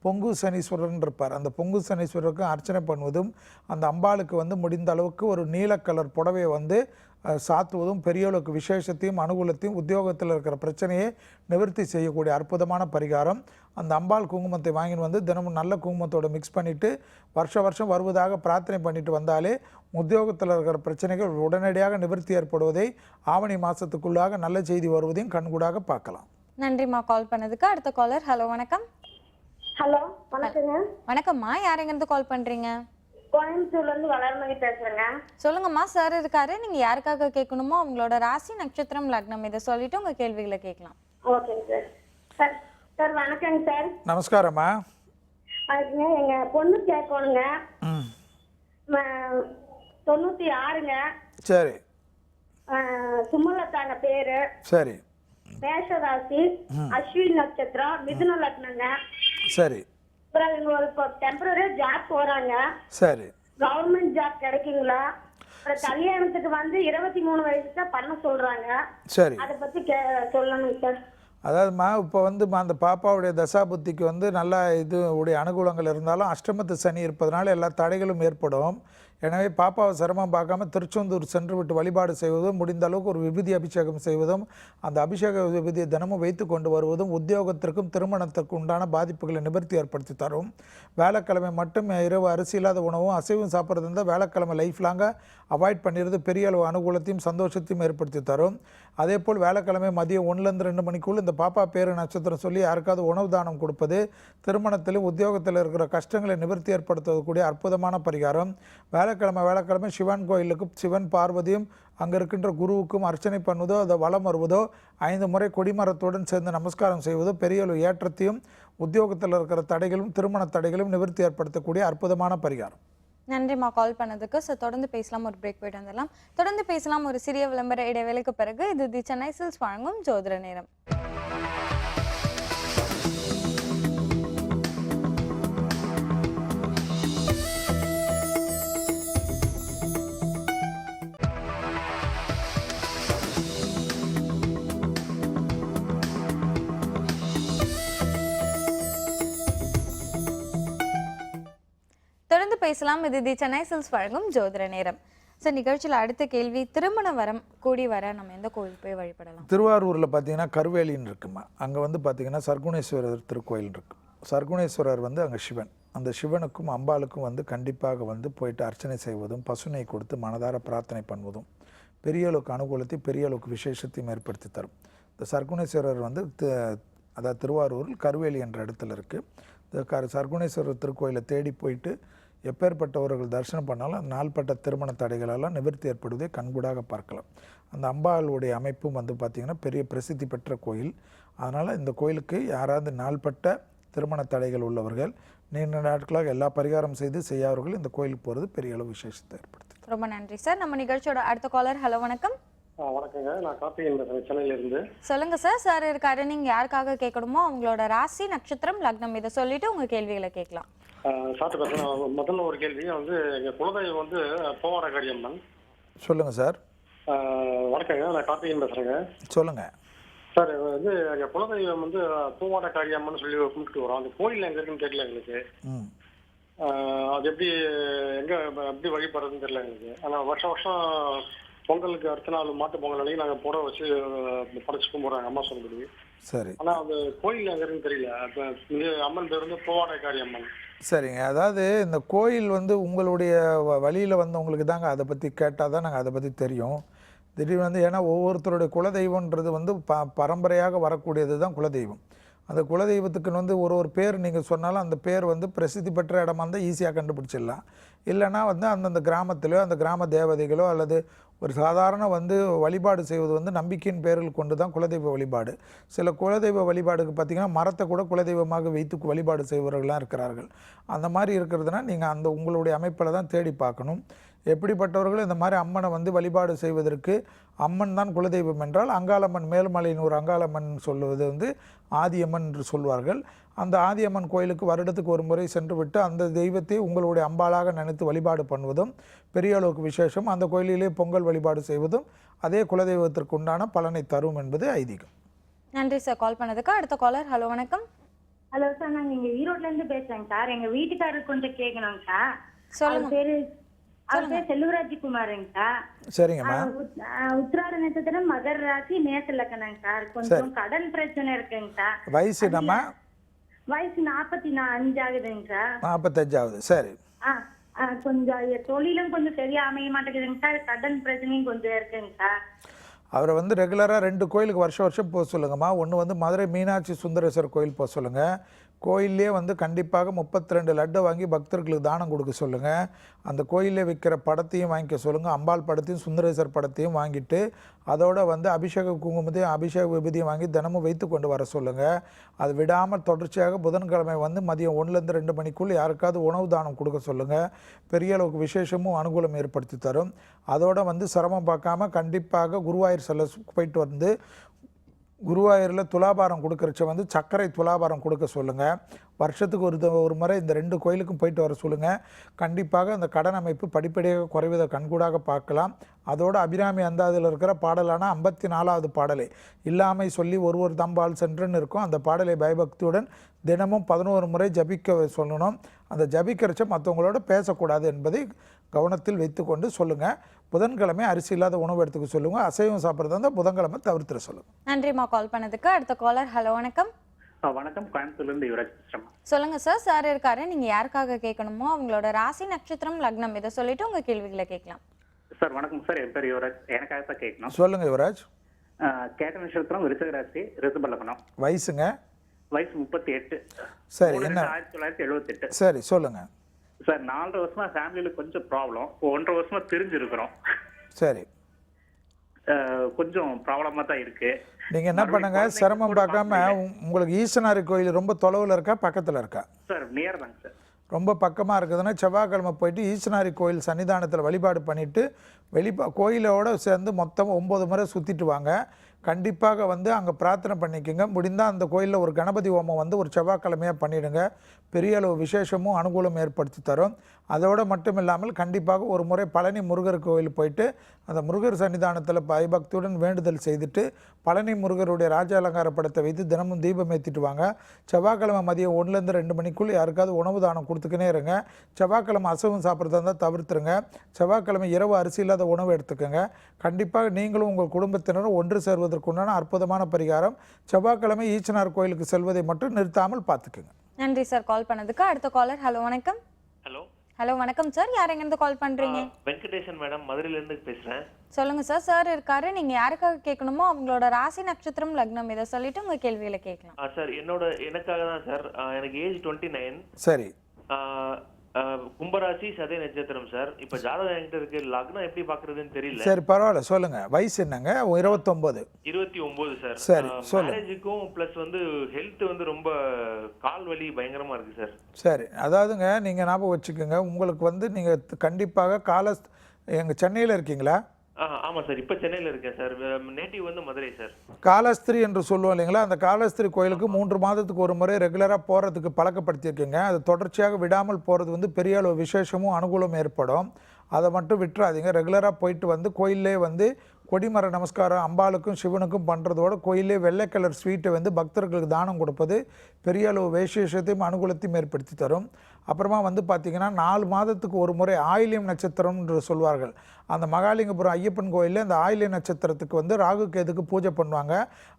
பொங்கு சனீஸ்வரன் இருப்பார். அந்த பொங்கு சனீஸ்வரருக்கும் அர்ச்சனை பண்ணுவதும், அந்த அம்பாளுக்கு வந்து முடிந்த அளவுக்கு ஒரு நீல கலர் புடவையை வந்து சாத்துவதும் பெரிய அளவுக்கு விசேஷத்தையும் அனுகூலத்தையும், உத்தியோகத்தில் இருக்கிற பிரச்சனையை நிவர்த்தி செய்யக்கூடிய அற்புதமான பரிகாரம். அந்த அம்பாள் குங்குமத்தை வாங்கிட்டு வந்து தினமும் நல்ல குங்குமத்தோடு மிக்ஸ் பண்ணிவிட்டு வருஷம் வருவதாக பிரார்த்தனை பண்ணிட்டு வந்தாலே உத்தியோகத்தில் இருக்கிற பிரச்சனைகள் உடனடியாக நிவர்த்தி ஏற்படுவதை ஆவணி மாதத்துக்குள்ளாக நல்ல செய்தி வருவதையும் கண்கூடாக பார்க்கலாம். நன்றிம்மா கால் பண்ணதுக்கு. அடுத்த காலர். ஹலோ வணக்கம். ஹலோ வணக்கங்க. வணக்கம்மா, யார் எங்கேருந்து கால் பண்றீங்க? கோயம்புத்தூர்ல இருந்து வளர்மதி பேசுறேங்க. சொல்லுங்கம்மா. சார் இருக்காரு, நீங்க யாருக்காக கேட்கணுமோ அவங்களோட ராசி நட்சத்திரம் லக்னம் இதை சொல்லிட்டு உங்க கேள்விகளை கேட்கலாம். ஓகேங்க சார். சார் வணக்கங்க சார். நமஸ்காரம்மா. அதுங்க எங்க பொண்ணு கேட்கணுங்க. 96ங்க. சரி. சுமலதாங்க பேரு. சரி. மேஷராசி, அஸ்வினி நட்சத்திரம், மிதுன லக்னங்க. சரி. அப்புறம் இவங்க ஒரு டெம்பரரி ஜாப் போறாங்க. சரி. கவர்மெண்ட் ஜாப் கிடைக்குங்களா? அப்புறம் கல்யாணத்துக்கு வந்து 23 வயசு தான் பண்ண சொல்றாங்க. சரி. அதை பத்தி சொல்லணுங்க சார். அதாவதுமா இப்போ வந்து அந்த பாப்பாவுடைய தசாபுத்திக்கு வந்து நல்லா உடைய அனுகூலங்கள் இருந்தாலும் அஷ்டமத்து சனி இருப்பதனால எல்லா தடைகளும் ஏற்படும். எனவே பாப்பாவை சிரமம் பார்க்காம திருச்செந்தூர் சென்று விட்டு வழிபாடு செய்வதும், முடிந்த அளவுக்கு ஒரு விபூதி அபிஷேகம் செய்வதும், அந்த அபிஷேக விபூதியை தினமும் வைத்து கொண்டு வருவதும் உத்தியோகத்திற்கும் திருமணத்திற்கும் உண்டான பாதிப்புகளை நிவர்த்தி ஏற்படுத்தி தரும். வேலைக்கிழமை மட்டும் இரவு அரிசி இல்லாத உணவும் அசைவம் சாப்பிட்றது இருந்தால் வேலைக்கிழமை லைஃப் லாங்காக அவாய்ட் பண்ணிடுறது பெரிய அளவு அனுகூலத்தையும் சந்தோஷத்தையும் ஏற்படுத்தி தரும். அதே போல் வேலைக்கிழமை மதியம் 1லேருந்து 2 மணிக்குள் இந்த பாப்பா பேரு நட்சத்திரம் சொல்லி யாருக்காவது உணவு தானம் கொடுப்பது திருமணத்திலும் உத்தியோகத்தில் இருக்கிற கஷ்டங்களை நிவர்த்தி ஏற்படுத்தக்கூடிய அற்புதமான பரிகாரம். வேலைக்கிழமை சிவன் கோயிலுக்கு சிவன் பார்வதியும் அங்கே இருக்கின்ற குருவுக்கும் அர்ச்சனை பண்ணுவதோ, அதை வலம் வருவதோ, 5 முறை கொடிமரத்துடன் சேர்ந்து நமஸ்காரம் செய்வதோ பெரிய அளவு ஏற்றத்தையும் உத்தியோகத்தில் இருக்கிற தடைகளும் திருமண தடைகளும் நிவர்த்தி ஏற்படுத்தக்கூடிய அற்புதமான பரிகாரம். நன்றிம்மா கால் பண்ணதுக்கு. ஸோ தொடர்ந்து பேசலாம், ஒரு பிரேக் போயிட்டு வந்துடலாம். தொடர்ந்து பேசலாம் ஒரு சிறிய விளம்பர இடைவேளைக்கு பிறகு. இது தி சென்னை சில்க்ஸ் வழங்கும் ஜோதிட நேரம். தொடர்ந்து பேசலாம். இது தி சென்னை சில்க்ஸ் வழங்கும் ஜோதிட நேரம். சார் நிகழ்ச்சியில் அடுத்த கேள்வி, திருமண வரம் கூடி வர நம்ம எந்த கோயில் போய் வழிபடலாம்? திருவாரூரில் பார்த்தீங்கன்னா கருவேலின்னு இருக்குமா, அங்கே வந்து பார்த்தீங்கன்னா சர்க்குணேஸ்வரர் திருக்கோயில் இருக்கு. சர்க்குணேஸ்வரர் வந்து அங்கே சிவன். அந்த சிவனுக்கும் அம்பாளுக்கும் வந்து கண்டிப்பாக வந்து போயிட்டு அர்ச்சனை செய்வதும் பசுனை கொடுத்து மனதார பிரார்த்தனை பண்ணுவதும் பெரிய அளவுக்கு அனுகூலத்தை பெரிய அளவுக்கு விசேஷத்தையும் ஏற்படுத்தி தரும். இந்த சர்க்குணேஸ்வரர் வந்து அதாவது திருவாரூரில் கருவேலி என்ற இடத்துல இருக்குது. இந்த சர்க்குணேஸ்வரர் திருக்கோயிலை தேடி போயிட்டு எப்பேற்பட்டவர்கள் தரிசனம் பண்ணாலும் நாள்பட்ட திருமண தடைகளெல்லாம் நிவர்த்தி ஏற்படுவதை கண்கூடாக பார்க்கலாம். அந்த அம்பாளுடைய அமைப்பும் வந்து பார்த்திங்கன்னா பெரிய பிரசித்தி பெற்ற கோயில். அதனால் இந்த கோயிலுக்கு யாராவது நாள்பட்ட திருமண தடைகள் உள்ளவர்கள் நீண்ட நாட்களாக எல்லா பரிகாரம் செய்து செய்யாதவர்கள் இந்த கோயிலுக்கு போகிறது பெரிய அளவு விசேஷத்தை ஏற்படுத்து. ரொம்ப நன்றி சார். நம்ம நிகழ்ச்சியோட அடுத்த காலர். ஹலோ வணக்கம். வணக்கங்க, நான் கார்த்திகேயன் பேசுறேன் சென்னையில இருந்து. சொல்லுங்க சார். சார் இருக்காரு, நீங்க யாருக்காக கேட்கணுமோ அவங்களோட ராசி நட்சத்திரம் லக்னம் இதை சொல்லிட்டு உங்க கேள்விகளை கேட்கலாம். சாப்பிட்டு பேசுறேன். முதல்ல ஒரு கேள்வி வந்து எங்க குலதெய்வம் வந்து பூவாரக்காரி அம்மன். சொல்லுங்க சார். வணக்கங்க, நான் கார்த்திகேயன் பேசுறேங்க. சொல்லுங்க சார். வந்து எங்க குலதெய்வம் வந்து பூவாரக்காரி அம்மன் சொல்லி கும்பிட்டு வரோம். அந்த கோயில் எங்க இருக்குன்னு தெரியல எங்களுக்கு. அது எப்படி எங்க எப்படி வழிபடுறதுன்னு தெரியல எங்களுக்கு. ஆனா வருஷம் வருஷம் பொங்கலுக்கு அடுத்த நாள் மாட்டு பொங்கல் அன்னைக்கு நாங்க புடவை வச்சு படைச்சு கும்பிடுறாங்க அம்மா சொன்னபடி. சரி. ஆனா அந்த கோயில் எங்க இருக்குன்னு தெரியல. அம்மன் பேர் வந்து பூவாரக்காரி அம்மன். சரிங்க. அதாவது இந்த கோயில் வந்து உங்களுடைய வழியில் வந்தவங்களுக்கு தாங்க அதை பற்றி கேட்டால் தான் நாங்கள் அதை பற்றி தெரியும். திடீர்னு வந்து ஏன்னா ஒவ்வொருத்தருடைய குலதெய்வன்றது வந்து பரம்பரையாக வரக்கூடியது தான் குலதெய்வம். அந்த குலதெய்வத்துக்குன்னு வந்து ஒரு பேர் நீங்கள் சொன்னாலும் அந்த பேர் வந்து பிரசித்தி பெற்ற இடமா இருந்தால் ஈஸியாக கண்டுபிடிச்சிடலாம். இல்லைனா வந்து அந்தந்த கிராமத்திலோ அந்த கிராம தேவதைகளோ அல்லது ஒரு சாதாரண வந்து வழிபாடு செய்வது வந்து நம்பிக்கையின் பேரில் கொண்டு தான் குலதெய்வ வழிபாடு. சில குலதெய்வ வழிபாடுக்கு பார்த்திங்கன்னா மரத்தை கூட குலதெய்வமாக வைத்து வழிபாடு செய்பவர்கள்லாம் இருக்கிறார்கள். அந்த மாதிரி இருக்கிறதுனா நீங்கள் அந்த உங்களுடைய அமைப்பில் தான் தேடி பார்க்கணும். எப்படிப்பட்டவர்கள் இந்த மாதிரி அம்மனை வந்து வழிபாடு செய்வதற்கு அம்மன் தான் குலதெய்வம் என்றால் அங்காளம்மன் மேல்மலையின் ஒரு அங்காளம்மன் சொல்லுவது வந்து ஆதியம்மன் என்று சொல்வார்கள். அந்த ஆதியம்மன் கோயிலுக்கு வருடத்துக்கு ஒரு முறை சென்று விட்டு அந்த தெய்வத்தை உங்களுடைய அம்பாளாக நினைத்து வழிபாடு பண்ணுவதும் பெரிய அளவுக்கு விசேஷம். அந்த கோயிலிலே பொங்கல் வழிபாடு செய்வதும் அதே குலதெய்வத்திற்கு உண்டான பலனை தரும் என்பது ஐதீகம். நன்றி சார் கால் பண்ணதுக்கு. அடுத்த காலர். ஹலோ வணக்கம். ஹலோ சார், நாங்க இங்க ஈரோட்ல இருந்து பேசுறேங்க சார். எங்க வீட்டுக்காரருக்கு கொஞ்சம் கேட்கணும் சார். சொல்லுங்க. அவர் பேர் செல்வராஜ் குமாருங்க சார். சரிங்கம்மா. உத்திராட நட்சத்திரம் மகர ராசி மேச லக்னங்க சார். கொஞ்சம் கடன் பிரச்சனை இருக்குங்க சார். வயசு நம்ம வயசு 45 ஆகுதுங்க சார். 45 ஆகுது. சரி. கொஞ்சம் தொழிலும் கொஞ்சம் சரியா அமைய மாட்டேங்குதுங்க சார். கடன் பிரச்சனையும் கொஞ்சம் இருக்குங்க சார். அவரை வந்து ரெகுலராக 2 கோயிலுக்கு வருஷம் வருஷம் போக சொல்லுங்கம்மா. ஒன்று வந்து மதுரை மீனாட்சி சுந்தரேஸ்வரர் கோயில் போக சொல்லுங்கள். கோயிலே வந்து கண்டிப்பாக 32 லட்டை வாங்கி பக்தர்களுக்கு தானம் கொடுக்க சொல்லுங்கள். அந்த கோயிலில் விற்கிற படத்தையும் வாங்கிக்க சொல்லுங்கள். அம்பாள் படத்தையும் சுந்தரேஸ்வர் படத்தையும் வாங்கிட்டு அதோடு வந்து அபிஷேக குங்குமத்தையும் அபிஷேக விபதியும் வாங்கி தினமும் வைத்து கொண்டு வர சொல்லுங்கள். அது விடாமல் தொடர்ச்சியாக புதன்கிழமை வந்து மதியம் 1லேருந்து 2 மணிக்குள் யாருக்காவது உணவு தானம் கொடுக்க சொல்லுங்கள். பெரிய அளவுக்கு விசேஷமும் அனுகூலம் ஏற்படுத்தி தரும். அதோடு வந்து சிரமம் பார்க்காம கண்டிப்பாக குருவாயூர் செல்ல போயிட்டு வந்து குருவாயூரில் துலாபாரம் கொடுக்குறச்ச வந்து சர்க்கரை துலாபாரம் கொடுக்க சொல்லுங்கள். வருஷத்துக்கு ஒரு முறை இந்த 2 கோயிலுக்கும் போயிட்டு வர சொல்லுங்கள். கண்டிப்பாக அந்த கடன் அமைப்பு படிப்படியாக குறைவதை கண்கூடாக பார்க்கலாம். அதோடு அபிராமி அந்தாதில் இருக்கிற பாடலான 54வது பாடலை இல்லாமை சொல்லி ஒரு தம்பால் சென்றுன்னு இருக்கும். அந்த பாடலை பயபக்தியுடன் தினமும் 11 முறை ஜபிக்க சொல்லணும். அந்த ஜபிக்கிறச்ச மற்றவங்களோட பேசக்கூடாது என்பதை கவனத்தில் வைத்துக்கொண்டு சொல்லுங்கள். புதன்கிழமை அரிசி இல்லாத உணவு எடுத்துக்க சொல்லுங்கள். அசைவம் சாப்பிட்றதா இருந்தால் புதன்கிழமை தவிர்த்துற சொல்லுங்கள். நன்றிம்மா கால் பண்ணதுக்கு. அடுத்த காலர். ஹலோ வணக்கம். வணக்கம், கோயம்புத்தூர்லேருந்து யுவராஜ் பேசுகிறேன். சொல்லுங்க சார். சார் இருக்காரு, நீங்க யாருக்காக கேட்கணுமோ அவங்களோட ராசி நட்சத்திரம் லக்னம் இதை சொல்லிட்டு உங்க கேள்விகளை கேட்கலாம். சார் வணக்கம் சார், என் பேர் யுவராஜ். எனக்காக தான் கேட்கணும். சொல்லுங்க யுவராஜ். கேட்ட நட்சத்திரம் விருச்சிக ராசி ரிஷப லக்னம். வயசுங்க? வயசு 38. சரி. என்ன? 1978. சரி சொல்லுங்க சார். 4 வருஷமா ஃபேமிலியில கொஞ்சம் ப்ராப்ளம். 1.5 வருஷமா தெரிஞ்சிருக்கிறோம். சரி. கொஞ்சம் ப்ராப்ளமா தான் இருக்கு. நீங்க என்ன பண்ணுங்க, சிரமம் பார்க்காம உங்களுக்கு ஈசனாரி கோயில் ரொம்ப தொலைவில் இருக்கா பக்கத்தில் இருக்கா? சார் நியர் தாங்க சார். ரொம்ப பக்கமாக இருக்குதுன்னா செவ்வாய்க்கிழமை போயிட்டு ஈசனாரி கோயில் சன்னிதானத்தில் வழிபாடு பண்ணிவிட்டு கோயிலோடு சேர்ந்து மொத்தம் 9 முறை சுற்றிட்டு வாங்க. கண்டிப்பாக வந்து அங்கே பிரார்த்தனை பண்ணிக்கோங்க. முடிந்தால் அந்த கோயிலில் ஒரு கணபதி ஹோமம் வந்து ஒரு செவ்வாய்க்கிழமையாக பண்ணிவிடுங்க. பெரிய அளவு விசேஷமும் அனுகூலம் ஏற்படுத்தி தரும். அதோடு மட்டும் இல்லாமல் கண்டிப்பாக ஒரு முறை பழனி முருகர் கோயில் போயிட்டு அந்த முருகர் சன்னிதானத்தில் பயபக்தியுடன் வேண்டுதல் செய்துட்டு பழனி முருகருடைய ராஜ அலங்கார படத்தை வைத்து தினமும் தீபம் ஏற்றிட்டு வாங்க. செவ்வாய்க்கிழமை மதியம் 1லேருந்து 2 மணிக்குள் யாருக்காவது உணவு தானம் கொடுத்துக்கினே இருங்க. செவ்வாய்க்கிழமை அசைவம் சாப்பிட்றதா இருந்தால் தவிர்த்துருங்க. செவ்வாய்க்கிழமை இரவு அரிசி இல்லாத உணவு எடுத்துக்கோங்க. கண்டிப்பாக நீங்களும் உங்கள் குடும்பத்தினரும் ஒன்று சேர்வதற்குண்டான அற்புதமான பரிகாரம். செவ்வாய்க்கிழமை ஈச்சனார் கோயிலுக்கு செல்வதை மட்டும் நிறுத்தாமல் பார்த்துக்குங்க. நன்றி சார் கால் பண்ணதுக்கு. அடுத்த காலர். ஹலோ வணக்கம். ஹலோ ஹலோ வணக்கம் சார், யார் எங்கேருந்து கால் பண்றீங்க? வெங்கடேசன் மேடம், மதுரையிலேருந்து பேசுகிறேன். சொல்லுங்க சார். சார் இருக்காரு, நீங்க யாருக்காக கேட்கணுமோ அவங்களோட ராசி நட்சத்திரம் லக்னம் இதை சொல்லிட்டு உங்க கேள்வியில கேட்கலாம். சார் எனக்காக தான் சார். எனக்கு ஏஜ் 29. சரி. கும்பராசி சதய நட்சத்திரம் சார். இப்போ ஜாதகம் என்கிட்ட இருக்கு, லக்னம் எப்படி பார்க்கறதுன்னு தெரியல. சரி பரவாயில்ல, சொல்லுங்க. வயசு என்னங்க? 29. 29 சார். சரி சொல்லுங்க. மேரேஜுக்கும் ப்ளஸ் வந்து ஹெல்த் வந்து ரொம்ப கால் வலி பயங்கரமா இருக்கு சார். சரி, அதாவதுங்க நீங்கள் ஞாபகம் வச்சுக்கோங்க, உங்களுக்கு வந்து நீங்கள் கண்டிப்பாக எங்கள் சென்னையில் இருக்கீங்களா? ஆமாம் சார், இப்போ சென்னையில் இருக்கேன் சார். நேட்டிவ் வந்து மதுரை சார். காலஸ்திரி என்று சொல்லுவோம் இல்லைங்களா, அந்த காலஸ்திரி கோயிலுக்கு 3 மாதத்துக்கு ஒரு முறை ரெகுலராக போகிறதுக்கு பழக்கப்படுத்தியிருக்கீங்க. அது தொடர்ச்சியாக விடாமல் போகிறது வந்து பெரிய அளவு விசேஷமும் அனுகூலம் ஏற்படும். அதை மட்டும் விட்டுறாதீங்க. ரெகுலராக போயிட்டு வந்து கோயிலே வந்து கொடிமர நமஸ்காரம் அம்பாளுக்கும் சிவனுக்கும் பண்ணுறதோட கோயிலே வெள்ளை கலர் ஸ்வீட்டை வந்து பக்தர்களுக்கு தானம் கொடுப்பது பெரிய அளவு விசேஷத்தையும் அனுகூலத்தையும் ஏற்படுத்தி தரும். அப்புறமா வந்து பார்த்திங்கன்னா 4 மாதத்துக்கு ஒரு முறை ஆயில்யம் நட்சத்திரம் என்று சொல்வார்கள். அந்த மகாலிங்கபுரம் ஐயப்பன் கோயிலில் அந்த ஆயில்ய நட்சத்திரத்துக்கு வந்து ராகு கேதுக்கு பூஜை பண்ணுவாங்க.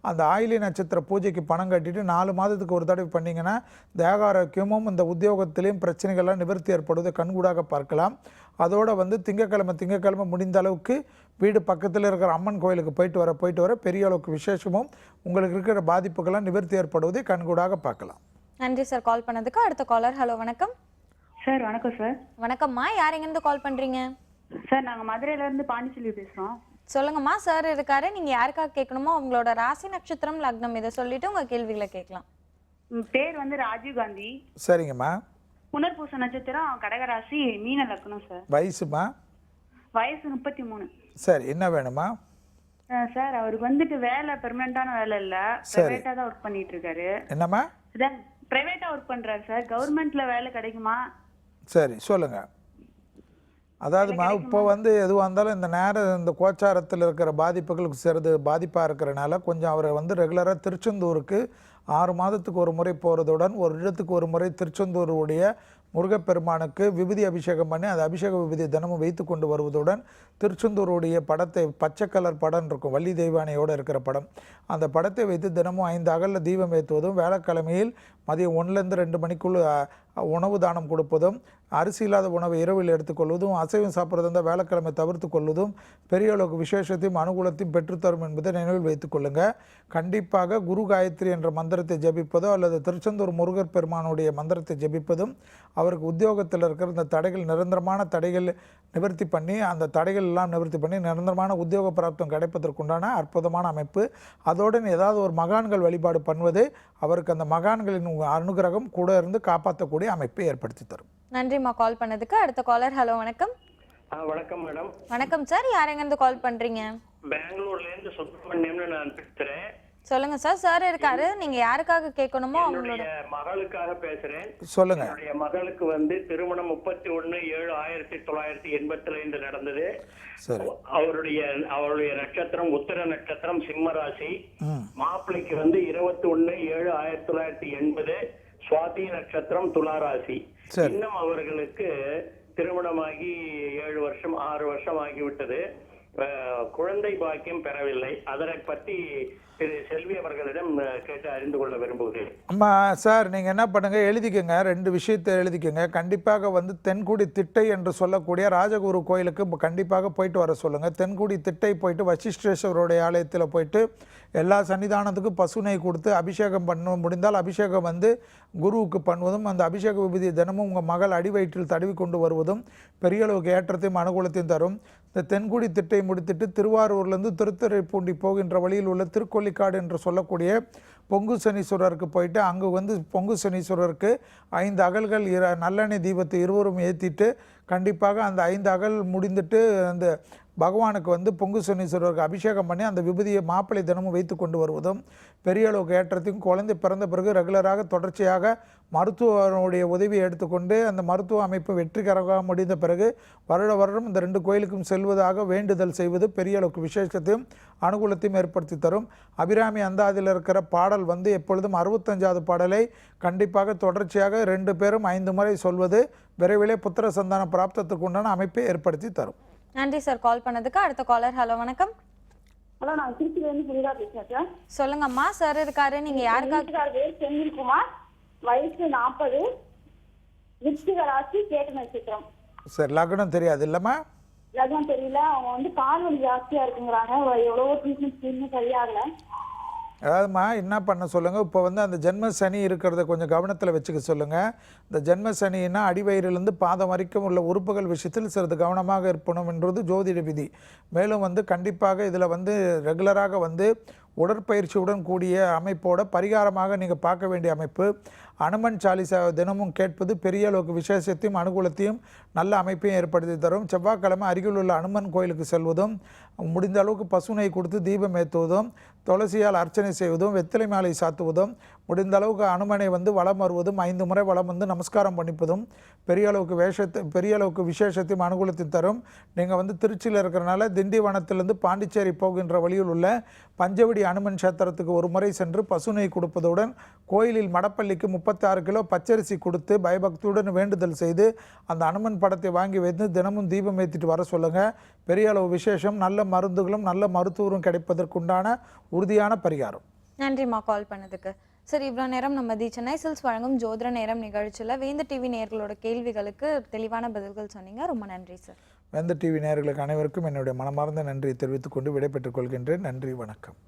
அந்த ஆயில்ய நட்சத்திர பூஜைக்கு பணம் கட்டிட்டு 4 மாதத்துக்கு ஒரு தடவை பண்ணிங்கன்னா தேக ஆரோக்கியமும் இந்த உத்தியோகத்திலையும் பிரச்சனைகள்லாம் நிவர்த்தி ஏற்படுவதை கண்கூடாக பார்க்கலாம். அதோடு வந்து திங்கக்கிழமை முடிந்த அளவுக்கு வீடு பக்கத்தில் இருக்கிற அம்மன் கோயிலுக்கு போயிட்டு வர பெரிய அளவுக்கு விசேஷமும் உங்களுக்கு இருக்கிற பாதிப்புகள்லாம் நிவர்த்தி ஏற்படுவதை கண்கூடாக பார்க்கலாம். நன்றி சார் கால் பண்ணதுக்கு. அடுத்த காலர். ஹலோ வணக்கம் சார். வணக்கம் சார். வணக்கம்மா, யார் எங்கேருந்து கால் பண்றீங்க? சார் நாங்கள் மதுரையிலேருந்து பாண்டிச்செல்வி பேசுகிறோம். சொல்லுங்கம்மா. சார் இருக்காரு, நீங்க யாருக்காக கேட்கணுமோ அவங்களோட ராசி நட்சத்திரம் லக்னம் இதை சொல்லிட்டு உங்க கேள்விகளை கேட்கலாம். பேர் வந்து ராஜீவ் காந்தி. சரிங்கம்மா. புனர்பூச நட்சத்திரம், கடகராசி, மீன லக்னம் சார். வயசுமா? வயசு 33. சரி, என்ன வேணுமா? சார் அவருக்கு வந்துட்டு வேலை பெர்மனண்டான வேலை இல்ல, பிரைவேட்டா தான் ஒர்க் பண்ணிட்டு இருக்காரு. என்னம்மா? பிரைவேட்டா ஒர்க் பண்றாரு சார். கவர்மெண்ட்ல வேலை கிடைக்குமா? சரி சொல்லுங்க. அதாவதுமா இப்போ வந்து எதுவாக இருந்தாலும் இந்த நேரம் இந்த கோச்சாரத்தில் இருக்கிற பாதிப்புகளுக்கு சிறிது பாதிப்பாக இருக்கிறனால கொஞ்சம் அவரை வந்து ரெகுலராக திருச்செந்தூருக்கு 6 மாதத்துக்கு ஒரு முறை போகிறதுடன் ஒரு இடத்துக்கு ஒரு முறை திருச்செந்தூருடைய முருகப்பெருமானுக்கு விபூதி அபிஷேகம் பண்ணி அந்த அபிஷேக விபூதி தினமும் வைத்து கொண்டு வருவதுடன் திருச்செந்தூருடைய படத்தை பச்சை கலர் படம் இருக்கும், வள்ளி தெய்வானையோடு இருக்கிற படம், அந்த படத்தை வைத்து தினமும் 5 அகலில் தீபம் ஏற்றுவதும் வேலைக்கிழமையில் மதியம் 1லேருந்து 2 மணிக்குள் உணவு தானம் கொடுப்பதும் அரிசி இல்லாத உணவை இரவில் எடுத்துக்கொள்வதும் அசைவம் சாப்பிட்றது இருந்தால் வேலைக்கிழமை தவிர்த்து கொள்வதும் பெரிய அளவுக்கு விசேஷத்தையும் அனுகூலத்தையும் பெற்றுத்தரும் என்பதை நினைவில் வைத்துக் கொள்ளுங்கள். கண்டிப்பாக குரு காயத்ரி என்ற மந்திரத்தை ஜபிப்பதோ அல்லது திருச்செந்தூர் முருகர் பெருமானுடைய மந்திரத்தை ஜபிப்பதும் அவருக்கு உத்தியோகத்தில் இருக்கிற இந்த தடைகள் நிரந்தரமான தடைகள் நிவர்த்தி பண்ணி அந்த தடைகள் எல்லாம் நிவர்த்தி பண்ணி நிரந்தரமான உத்தியோக பிராப்தம் கிடைப்பதற்குண்டான அற்புதமான அமைப்பு. அதோடு ஏதாவது ஒரு மகான்கள் வழிபாடு பண்ணுவது அவருக்கு அந்த மகான்களின் அனுகிரகம் கூட இருந்து காப்பாற்றக்கூடிய அமைப்பை ஏற்படுத்தி தரும். நன்றிம்மா கால் பண்ணதுக்கு. அடுத்த காலர். ஹலோ வணக்கம். வணக்கம் மேடம். வணக்கம் சார், யார் எங்கேருந்து கால் பண்றீங்க? பெங்களூர்ல இருந்து சுப்பிரமணியம்னு நான் பேசுறேன். சொல்லுங்க சார். சார் இருக்காரு, நீங்க யாருக்காக கேட்கணுமோ அவங்களோட மகளுக்காக பேசுறேன். சொல்லுங்க. என்னுடைய மகளுக்கு வந்து திருமணம் 31/7/1982 நடந்தது. அவருடைய நட்சத்திரம் உத்தர நட்சத்திரம், சிம்ம ராசி. மாப்பிள்ளைக்கு வந்து 21/7/1980 சுவாதி நட்சத்திரம், துலா ராசி. இன்னும் அவர்களுக்கு திருமணமாகி 7 வருஷம் 6 வருஷம் ஆகிவிட்டது. குழந்தை பாக்கியம் பெறவில்லை. அதனை பற்றி திரு செல்வி அவர்களிடம் கேட்டு அறிந்து கொள்ள விரும்புகிறேன். அம்மா சார், நீங்கள் என்ன பண்ணுங்கள், எழுதிக்கங்க, 2 விஷயத்தை எழுதிக்கங்க. கண்டிப்பாக வந்து தென்குடி திட்டை என்று சொல்லக்கூடிய ராஜகுரு கோயிலுக்கு கண்டிப்பாக போயிட்டு வர சொல்லுங்கள். தென்குடி திட்டை போயிட்டு வசிஷ்டேஸ்வருடைய ஆலயத்தில் போயிட்டு எல்லா சன்னிதானத்துக்கும் பசுனை கொடுத்து அபிஷேகம் பண்ண முடிந்தால் அபிஷேகம் வந்து குருவுக்கு பண்ணுவதும் அந்த அபிஷேக விபூதி தினமும் உங்கள் மகள் அடிவயிற்றில் தடவி கொண்டு வருவதும் பெரிய அளவுக்கு ஏற்றத்தையும் அனுகூலத்தையும் தரும். இந்த தென்குடி திட்டை முடித்துட்டு திருவாரூர்லேருந்து திருத்துறைப்பூண்டி போகின்ற வழியில் உள்ள திருக்கொல்லிக்காடு என்று சொல்லக்கூடிய பொங்கு சனீஸ்வரருக்கு போயிட்டு அங்கே வந்து பொங்கு சனீஸ்வரருக்கு 5 அகல்கள் நல்லெண்ணெய் தீபத்தை இருவரும் ஏற்றிட்டு கண்டிப்பாக அந்த 5 அகல் முடிந்துட்டு அந்த பகவானுக்கு வந்து பொங்கு சனீஸ்வரருக்கு அபிஷேகம் பண்ணி அந்த விபூதியை மாப்பிள்ளை தினமும் வைத்து கொண்டு வருவதும் பெரிய அளவுக்கு ஏற்றத்தையும், குழந்தை பிறந்த பிறகு ரெகுலராக தொடர்ச்சியாக மருத்துவனுடைய உதவியை எடுத்துக்கொண்டு அந்த மருத்துவ அமைப்பு வெற்றிகரமாக முடிந்த பிறகு வருடம் இந்த 2 கோயிலுக்கும் செல்வதாக வேண்டுதல் செய்வது பெரிய அளவுக்கு விசேஷத்தையும் அனுகூலத்தையும் ஏற்படுத்தி தரும். அபிராமி அந்தாதியில் இருக்கிற பாடல் வந்து எப்பொழுதும் 65வது பாடலை கண்டிப்பாக தொடர்ச்சியாக 2 பேரும் 5 முறை சொல்வது விரைவிலே புத்திர சந்தான பிராப்தத்துக்கு உண்டான அமைப்பை ஏற்படுத்தி தரும். நன்றி சார் கால் பண்ணதுக்கு. அடுத்த காலர். ஹலோ, வணக்கம். ஹலோ, நான் திருச்சியிலேருந்து புனிதா பேசுறேன் சார். சொல்லுங்கம்மா, சார் இருக்காரு. நீங்க யாருக்காக? பேர் செந்தில்குமார், வயசு 40, விருச்சிக ராசி, கேட்ட நட்சத்திரம். சரி, லக்னம் தெரியாது இல்லைம்மா? லக்னம் தெரியல. அவங்க வந்து கால் வலி ஜாஸ்தியா இருக்குங்கிறாங்க. எவ்வளவோ ட்ரீட்மெண்ட் சரியாகல. அதாவதுமா என்ன பண்ண சொல்லுங்கள், இப்போ வந்து அந்த ஜென்ம சனி இருக்கிறத கொஞ்சம் கவனத்தில் வச்சுக்க சொல்லுங்கள். இந்த ஜென்ம சனின்னா அடிவயிறிலிருந்து பாதம் வரைக்கும் உள்ள உறுப்புகள் விஷயத்தில் சிறிது கவனமாக இருக்கணும் என்றது ஜோதிட விதி. மேலும் வந்து கண்டிப்பாக இதில் வந்து ரெகுலராக வந்து உடற்பயிற்சியுடன் கூடிய அமைப்போட பரிகாரமாக நீங்கள் பார்க்க வேண்டிய அமைப்பு அனுமன் சாலிசா தினமும் கேட்பது பெரிய அளவுக்கு விசேஷத்தையும் அனுகூலத்தையும் நல்ல அமைப்பையும் ஏற்படுத்தி தரும். செவ்வாய்க்கிழமை அருகில் உள்ள அனுமன் கோயிலுக்கு செல்வதும், முடிந்த அளவுக்கு பசுனை கொடுத்து தீபம் ஏற்றுவதும், துளசியால் அர்ச்சனை செய்வதும், வெத்திலை மாலை சாத்துவதும், முடிந்த அளவுக்கு அனுமனை வந்து வலம் வருவதும், 5 முறை வலம் வந்து நமஸ்காரம் பண்ணிப்பதும் பெரிய அளவுக்கு விசேஷத்தையும் அனுகூலத்தையும் தரும். நீங்கள் வந்து திருச்சியில் இருக்கிறனால திண்டிவனத்திலிருந்து பாண்டிச்சேரி போகின்ற வழியில் உள்ள பஞ்சவடி அனுமன் கஷேத்திரத்துக்கு ஒரு முறை சென்று பசுனை கொடுப்பதுடன் கோயிலில் மடப்பள்ளிக்கு 36 கிலோ பச்சரிசி கொடுத்து பயபக்தியுடன் வேண்டுதல் செய்து அந்த அனுமன் படத்தை வாங்கி வைத்து தினமும் தீபம் ஏற்றிட்டு வர சொல்லுங்கள். பெரிய அளவு விசேஷம், நல்ல மருந்துகளும் நல்ல மருத்துவரும் கிடைப்பதற்குண்டான உறுதியான பரிகாரம். நன்றிம்மா கால் பண்ணதுக்கு. சரி, இவ்வளோ நேரம் நம்ம தி சென்னை சில்க்ஸ் வழங்கும் ஜோதிட நேரம் நிகழ்ச்சியில் வேந்த டிவி நேயர்களோட கேள்விகளுக்கு தெளிவான பதில்கள் சொன்னீங்க. ரொம்ப நன்றி சார். வேந்த டிவி நேயர்களுக்கு அனைவருக்கும் என்னுடைய மனமார்ந்த நன்றியை தெரிவித்துக் கொண்டு விடைபெற்றுக் கொள்கின்றேன். நன்றி, வணக்கம்.